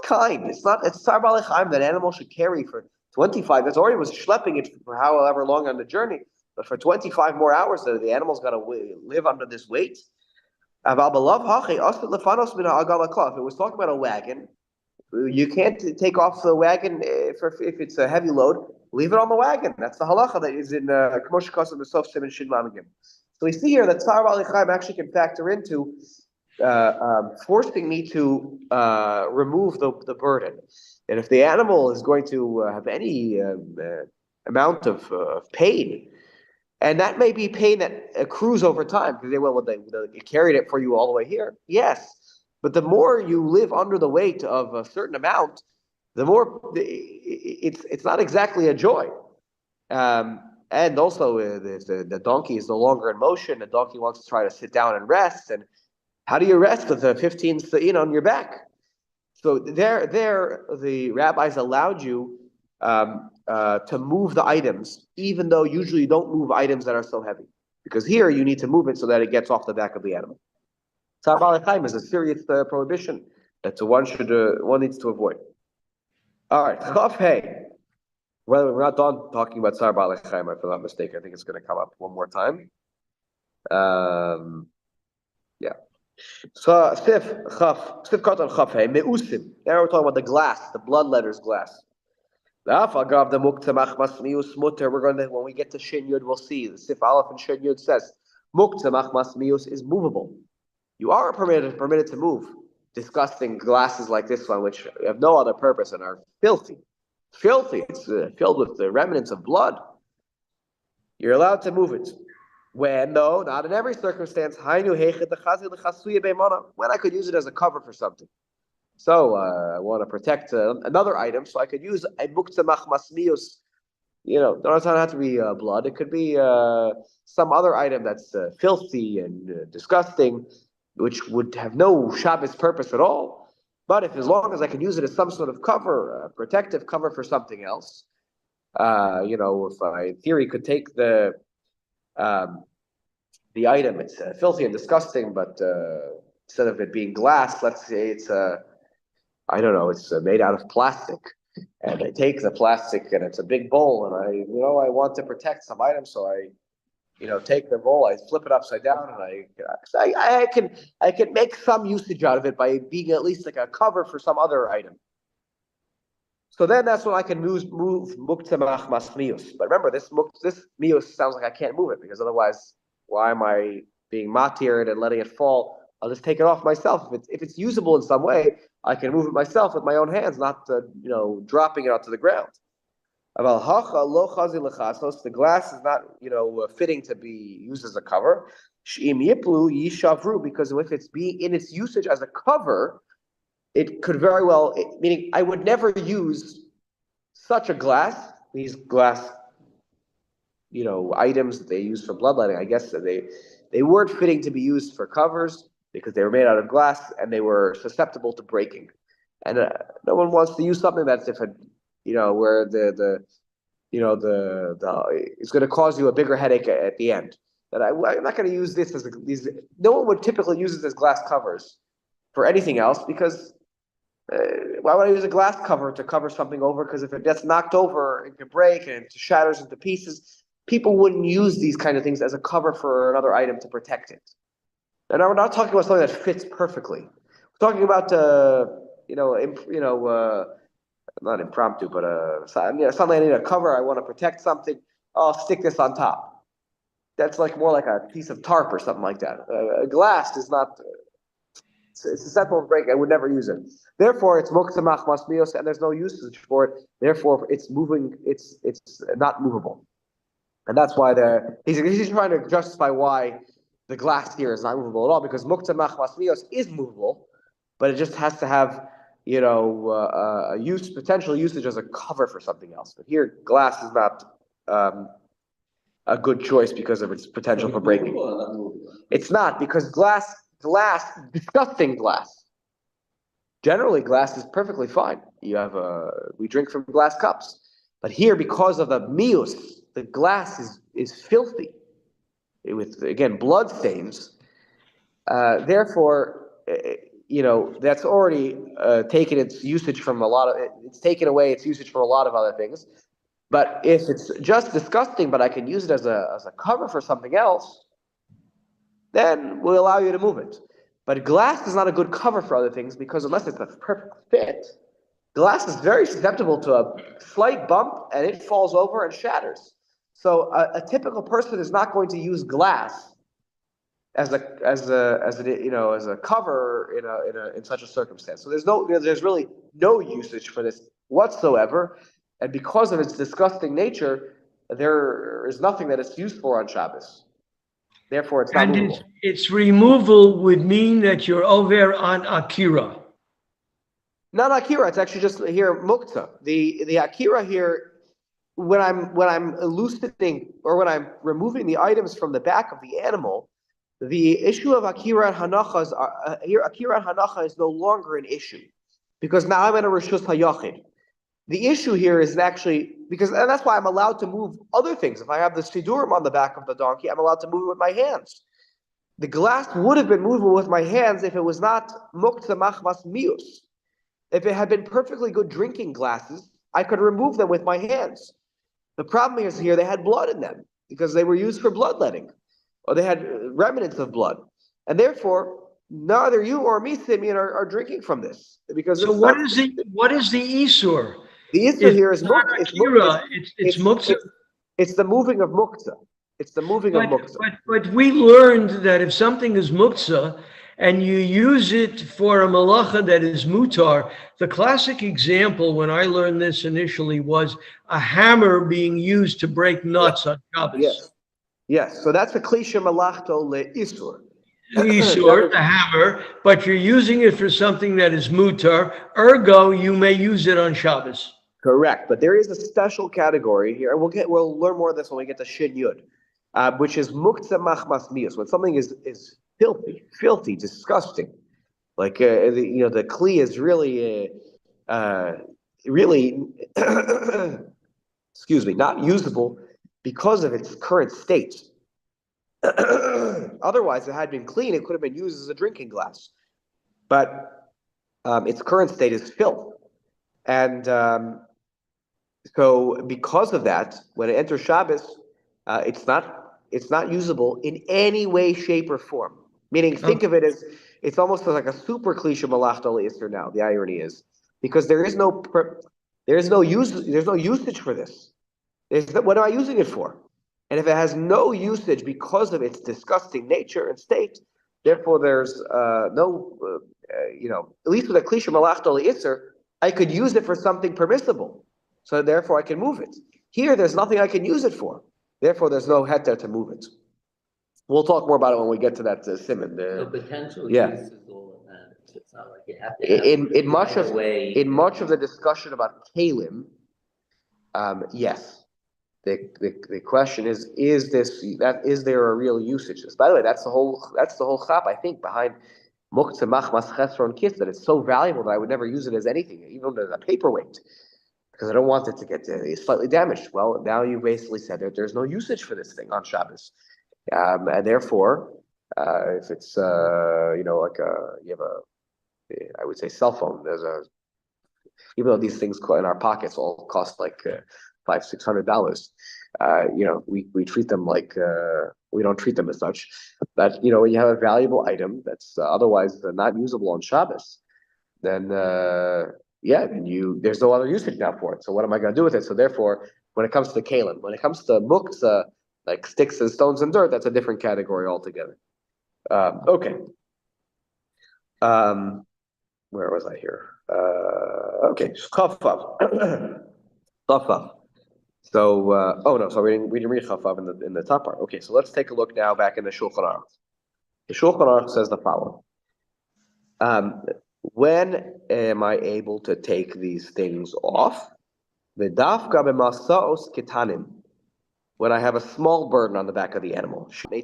kind. It's Tsar B'alei Chaim that animal should carry for 25. That's already was schlepping it for however long on the journey, but for 25 more hours, the animal's got to live under this weight. If it was talking about a wagon, you can't take off the wagon if it's a heavy load. Leave it on the wagon. That's the halacha that is in K'mosh Kosav B'Sof Siman Shin Lamagim. So we see here that Tsar B'alei Chaim actually can factor into forcing me to remove the burden. And if the animal is going to have any amount of pain, and that may be pain that accrues over time, because they carried it for you all the way here. Yes, but the more you live under the weight of a certain amount, the more it's not exactly a joy. And also, the donkey is no longer in motion. The donkey wants to try to sit down and rest. And how do you rest with a 15 on your back? So there, the rabbis allowed you to move the items, even though usually you don't move items that are so heavy. Because here you need to move it so that it gets off the back of the animal. Tsar B'alei Chaim is a serious prohibition that one needs to avoid. All right, Chaf Hey. Well, we're not done talking about Tsar B'alei Chaim, if I'm not mistaken. I think it's going to come up one more time. Yeah. So Sif Katan Chaf Hey Meusim. Now we're talking about the glass, the blood letters glass. We're going to, when we get to Shin Yud, we'll see the Sif Aleph and Shin Yud says Muktzamach Masmius is movable. You are permitted to move disgusting glasses like this one, which have no other purpose and are filthy. It's filled with the remnants of blood. You're allowed to move it. When, though, not in every circumstance. When I could use it as a cover for something. So I want to protect another item, so I could use a muktzamach masmius. It doesn't have to be blood. It could be some other item that's filthy and disgusting, which would have no Shabbos purpose at all. But as long as I can use it as some sort of cover, a protective cover for something else, if I, in theory, could take the item, it's filthy and disgusting, but instead of it being glass, let's say it's it's made out of plastic, and I take the plastic and it's a big bowl, and I want to protect some items, so I take the bowl, I flip it upside down, and I can make some usage out of it by being at least like a cover for some other item. So then that's when I can move muktzamach masmius. But remember, this mius sounds like I can't move it, because otherwise, why am I being matir and letting it fall? I'll just take it off myself. If it's usable in some way, I can move it myself with my own hands, not dropping it onto the ground. The glass is not fitting to be used as a cover. Because if it's being in its usage as a cover, it could very well, meaning I would never use such a glass, these glass items that they use for bloodletting. I guess that they weren't fitting to be used for covers because they were made out of glass and they were susceptible to breaking. And no one wants to use something that's where it's going to cause you a bigger headache at the end. That I'm not going to use this as these. No one would typically use it as glass covers for anything else, because why would I use a glass cover to cover something over? Because if it gets knocked over, it could break and it shatters into pieces. People wouldn't use these kind of things as a cover for another item to protect it. And now we're not talking about something that fits perfectly. We're talking about not impromptu, but suddenly I need a cover. I want to protect something. I'll stick this on top. that's like more like a piece of tarp or something like that. Glass is not. It's susceptible to break. I would never use it. Therefore, it's muktzah machmas mios, and there's no usage for it. Therefore, it's moving. It's not movable, and that's why he's trying to justify why the glass here is not movable at all, because muktzah machmas mios is movable, but it just has to have potential usage as a cover for something else. But here, glass is not a good choice because of its potential for breaking. It's not, because glass, disgusting glass. Generally, glass is perfectly fine. We drink from glass cups, but here, because of the mius, the glass is filthy with, again, blood stains. Therefore, that's already taken its usage from it's taken away its usage from a lot of other things. But if it's just disgusting, but I can use it as a cover for something else, then we'll allow you to move it. But glass is not a good cover for other things, because unless it's a perfect fit, glass is very susceptible to a slight bump and it falls over and shatters. So a typical person is not going to use glass as a cover in such a circumstance. So there's really no usage for this whatsoever. And because of its disgusting nature, there is nothing that it's used for on Shabbos. Therefore, it's not movable. Its removal would mean that you're over on Akira. Not Akira. It's actually just here muktzah. The Akira here, when I'm elucidating or when I'm removing the items from the back of the animal, the issue of Akira and Hanacha here. Akira and Hanacha is no longer an issue, because now I'm in a Rishus HaYachid. The issue here is actually, and that's why I'm allowed to move other things. If I have the Sidurim on the back of the donkey, I'm allowed to move it with my hands. The glass would have been movable with my hands if it was not muktzah machmas mius. If it had been perfectly good drinking glasses, I could remove them with my hands. The problem is here they had blood in them because they were used for bloodletting, or they had remnants of blood. And therefore, neither you or me, Simeon, are drinking from this. Because so what is the Isur? The issue here is muktzah. It's the moving of muktzah. It's the moving of muktzah. But we learned that if something is muktzah and you use it for a malacha that is mutar, the classic example when I learned this initially was a hammer being used to break nuts on Shabbos. Yes. So that's a klisha malachto le'isur. Isur, the hammer, but you're using it for something that is mutar, ergo you may use it on Shabbos. Correct, but there is a special category here, and we'll learn more of this when we get to Shin Yud, which is muktzah machmas mius, when something is filthy, disgusting, like the kli is really excuse me, not usable because of its current state. Otherwise, if it had been clean, it could have been used as a drinking glass, but its current state is filth, and so because of that, when it enters Shabbos, it's not usable in any way, shape, or form. Meaning, think of it as it's almost like a super klisha malachta le'isur now. The irony is because there's no usage for this. What am I using it for? And if it has no usage because of its disgusting nature and state, therefore there's at least with a klisha malachta le'isur, I could use it for something permissible. So therefore I can move it. Here, there's nothing I can use it for. Therefore, there's no heter to move it. We'll talk more about it when we get to that simon. The potential use is all that matters. It's not like you have to in much of the discussion about kalim, yes. The question is there a real usage? By the way, that's the whole chap, I think, behind muktzah machmas chesron kis, that it's so valuable that I would never use it as anything, even as a paperweight, because I don't want it to get slightly damaged. Well, now you basically said that there's no usage for this thing on Shabbos, and therefore, if it's you have I would say cell phone. Even though these things in our pockets all cost like $500-600, we treat them like we don't treat them as such. But when you have a valuable item that's otherwise not usable on Shabbos, then there's no other usage now for it. So what am I going to do with it? So therefore, when it comes to kalim, when it comes to muktzah like sticks and stones and dirt, that's a different category altogether. Okay. Where was I here? Okay, Chafav. Chafav. So, oh no, so we didn't read Chafav in the top part. Okay, so let's take a look now back in the Shulchan Aruch. The Shulchan Aruch says the following. When am I able to take these things off? V'dafka b'masaos ketanim. When I have a small burden on the back of the animal. Shnei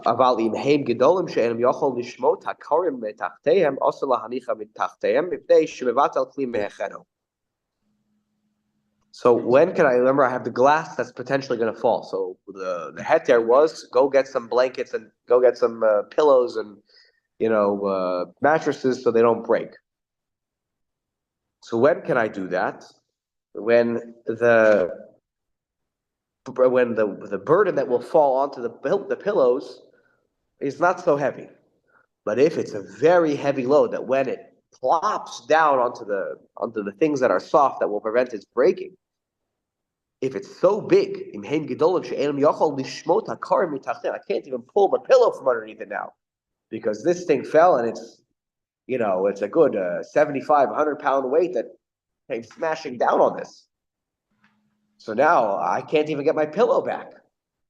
אבל אם הם גדולים שאינם יכול לשמוט הקורים מתחתיהם, אסור להניחם מתחתיהם, מפני שמבטל כלי מהכנו. So when can I remember I have the glass that's potentially going to fall? So the heter was go get some blankets and go get some pillows and mattresses so they don't break. So when can I do that? When the burden that will fall onto the pillows is not so heavy. But if it's a very heavy load that when it plops down onto the things that are soft that will prevent its breaking, if it's so big, I can't even pull the pillow from underneath it now because this thing fell and it's a good 75, 100-pound weight that came smashing down on this. So now I can't even get my pillow back.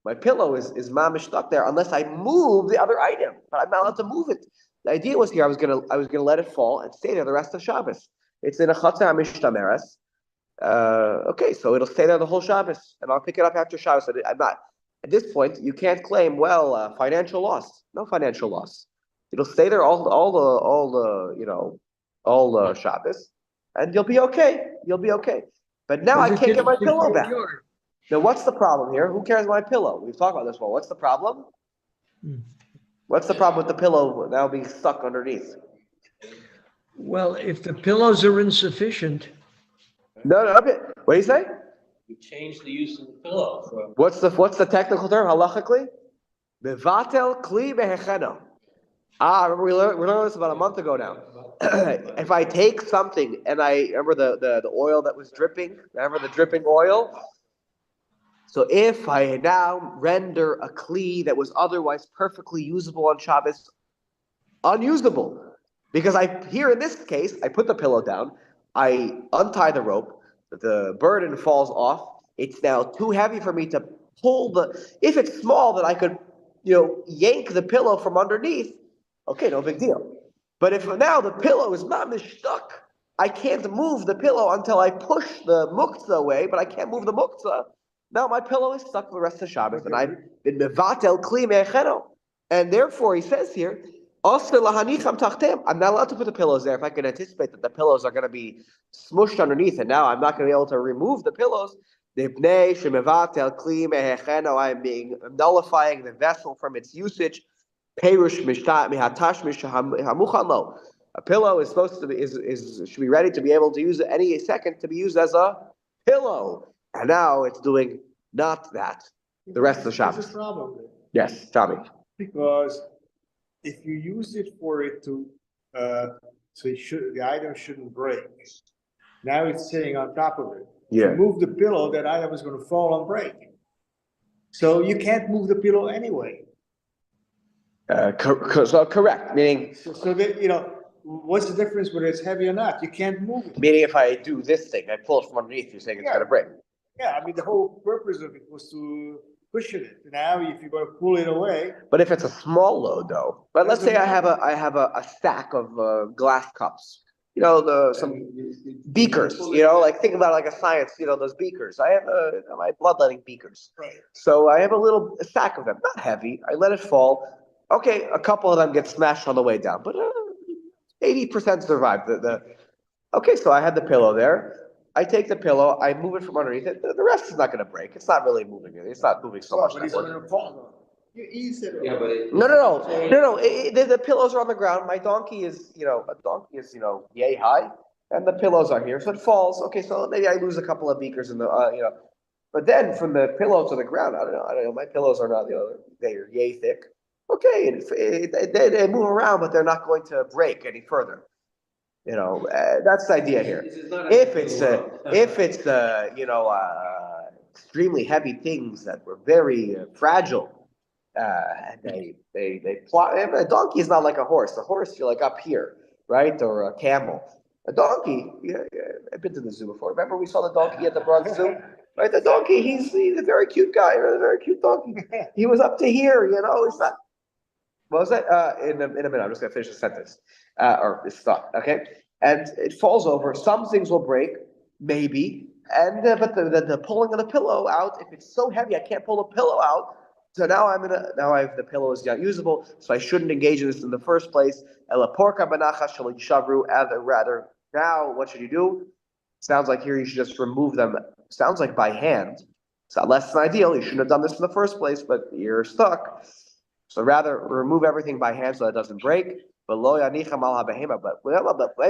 My pillow is mamish stuck there unless I move the other item, but I'm not allowed to move it. The idea was here I was gonna let it fall and stay there the rest of Shabbos. It's in a chatzah mishtameres. Okay, so it'll stay there the whole Shabbos, and I'll pick it up after Shabbos. I'm not at this point. You can't claim financial loss. No financial loss. It'll stay there all the Shabbos, and you'll be okay. You'll be okay. But now I can't get my pillow back. Now, what's the problem here? Who cares my pillow? We've talked about this one. What's the problem? What's the problem with the pillow now being stuck underneath? Well, if the pillows are insufficient. No. Okay. What do you say? You change the use of the pillow. What's the technical term halachically? Mevatel kli behecheno. Remember we learned this about a month ago now. If I take something and I remember the oil that was dripping, remember the dripping oil? So if I now render a kli that was otherwise perfectly usable on Shabbos unusable, because here in this case, I put the pillow down, I untie the rope, the burden falls off, it's now too heavy for me to pull if it's small that I could, yank the pillow from underneath, okay, no big deal. But if now the pillow is mamish stuck, I can't move the pillow until I push the muktzah away, but I can't move the muktzah. Now my pillow is stuck for the rest of Shabbos, and I've been mevatel kli me'echeno. And therefore, he says here, I'm not allowed to put the pillows there if I can anticipate that the pillows are going to be smushed underneath, and now I'm not going to be able to remove the pillows. I'm nullifying the vessel from its usage. A pillow is supposed to be should be ready to be able to use it any second to be used as a pillow, and now it's doing not that. The rest of the Shabbos. There's a problem there. Yes, Tommy. Because if you use it for it to, the item shouldn't break. Now it's sitting on top of it. Yeah. If you move the pillow, that item is going to fall and break. So you can't move the pillow anyway. So correct, meaning. So that, what's the difference whether it's heavy or not? You can't move it. Meaning, if I do this thing, I pull it from underneath. You're saying it's going to break. Yeah, I mean the whole purpose of it was to cushion it. Now, if you're going to pull it away. But if it's a small load, though. But let's say I have a stack of glass cups. Some beakers. Like think about it like a science. Those beakers. I have my bloodletting beakers. Right. So I have a stack of them. Not heavy. I let it fall. Okay, a couple of them get smashed on the way down, but 80% survive. Okay, so I had the pillow there. I take the pillow, I move it from underneath it. The rest is not going to break. It's not really moving. It's not moving so much. But it's going to fall. You ease it. Yeah, but No. The pillows are on the ground. My donkey is, yay high, and the pillows are here, so it falls. Okay, so maybe I lose a couple of beakers in the, But then from the pillow to the ground, I don't know. My pillows are not, they're yay thick. Okay, they move around, but they're not going to break any further. That's the idea here. If it's extremely heavy things that were very fragile. And they plot. A donkey is not like a horse. A horse, you're like up here, right? Or a camel. A donkey, I've been to the zoo before. Remember we saw the donkey at the Bronx Zoo? Right, the donkey, he's a very cute guy, a very cute donkey. He was up to here, It's not. What was that? In a minute, I'm just gonna finish the sentence, or this thought. Okay, and it falls over. Some things will break, maybe, and but the pulling of the pillow out. If it's so heavy, I can't pull the pillow out. So now the pillow is not usable. So I shouldn't engage in this in the first place. Rather, now what should you do? Sounds like here you should just remove them. Sounds like by hand. It's not less than ideal. You shouldn't have done this in the first place, but you're stuck. So rather remove everything by hand so that it doesn't break. But maybe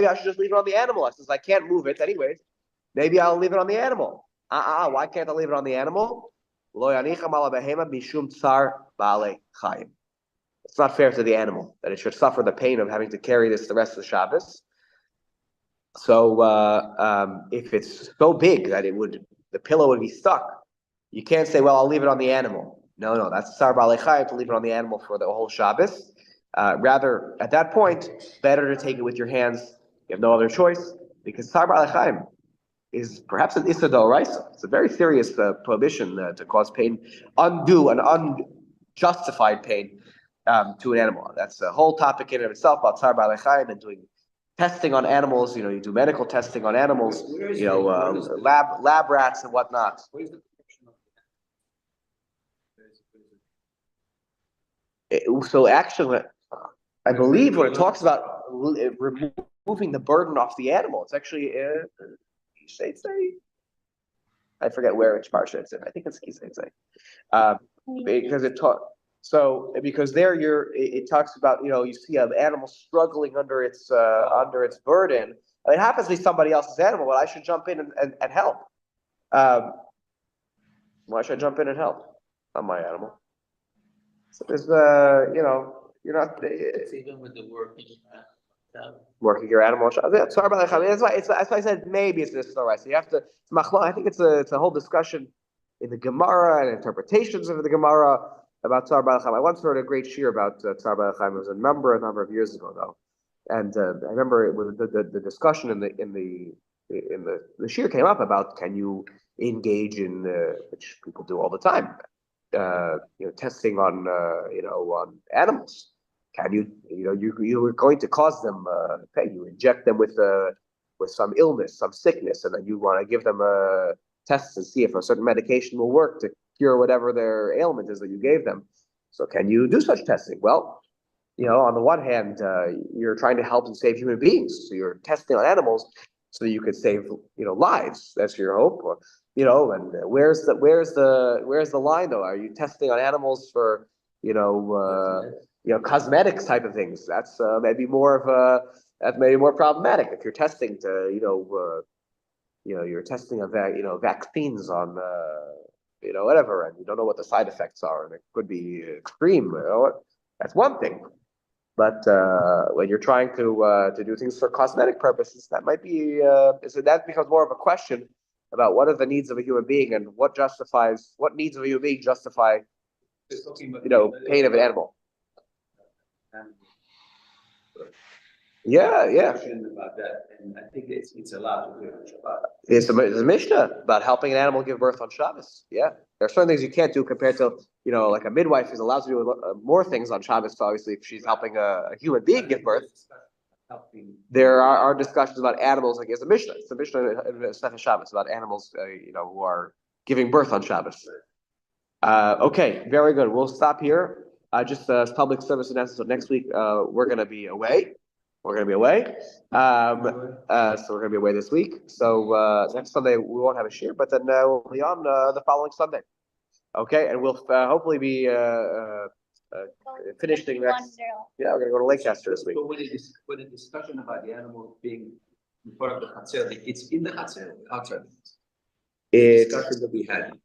I should just leave it on the animal. Since I can't move it anyways, maybe I'll leave it on the animal. Why can't I leave it on the animal? It's not fair to the animal that it should suffer the pain of having to carry this the rest of the Shabbos. So if it's so big that the pillow would be stuck, you can't say, well, I'll leave it on the animal. No, that's Tsar Ba'alei Chayim to leave it on the animal for the whole Shabbos. Rather, at that point, better to take it with your hands. You have no other choice because Tsar Ba'alei Chayim is perhaps an Issa D'Oraisa. It's a very serious prohibition to cause pain, undue and unjustified pain to an animal. That's a whole topic in and of itself about Tsar Ba'alei Chayim and doing testing on animals. You do medical testing on animals. Lab rats and whatnot. So actually, I believe when it talks about removing the burden off the animal, it's actually I forget which parsha it's in. I think it's Kisei. Because there it talks about you see an animal struggling under its burden. It happens to be somebody else's animal, but I should jump in and help. Why should I jump in and help? Not my animal. So there's you're not. It's even with the working your animal. That's why I said maybe it's this story. So you have to. I think it's a whole discussion in the Gemara and interpretations of the Gemara about Tzar Ba'alei Chayim. I once heard a great shir about Tzar Ba'alei Chayim. It was a number of years ago though, and I remember it was the discussion in the shir came up about can you engage in which people do all the time. Testing on on animals. Can you are going to cause them pain? You inject them with some illness, some sickness, and then you want to give them tests and see if a certain medication will work to cure whatever their ailment is that you gave them. So can you do such testing? Well, on the one hand, you're trying to help and save human beings, so you're testing on animals so you could save lives. That's your hope. And where's the line though? Are you testing on animals for cosmetics type of things? That's maybe more problematic if you're testing to you're testing vaccines on whatever, and you don't know what the side effects are, and it could be extreme. That's one thing. But when you're trying to do things for cosmetic purposes, that might be that becomes more of a question about what are the needs of a human being and what needs of a human being justify pain of an animal. Yeah. About that, and I think it's allowed to do on Shabbat. It's a Mishnah about helping an animal give birth on Shabbos. Yeah, there are certain things you can't do compared to like a midwife is allowed to do more things on Shabbos. Obviously, if she's helping a human being give birth. There are discussions about animals, like it's a Mishnah. It's a Mishnah in Sefer Shabbos about animals, who are giving birth on Shabbos. Okay, very good. We'll stop here. Just as public service announcement. So next week, we're going to be away. So we're going to be away this week. So next Sunday we won't have a shir, but then we'll be on the following Sunday. Okay, and we'll hopefully be finishing next. Yeah, we're gonna go to Lancaster this week. So with the discussion about the animal being part of the Chatzar, it's in the Chatzar, outside. The discussion that we had.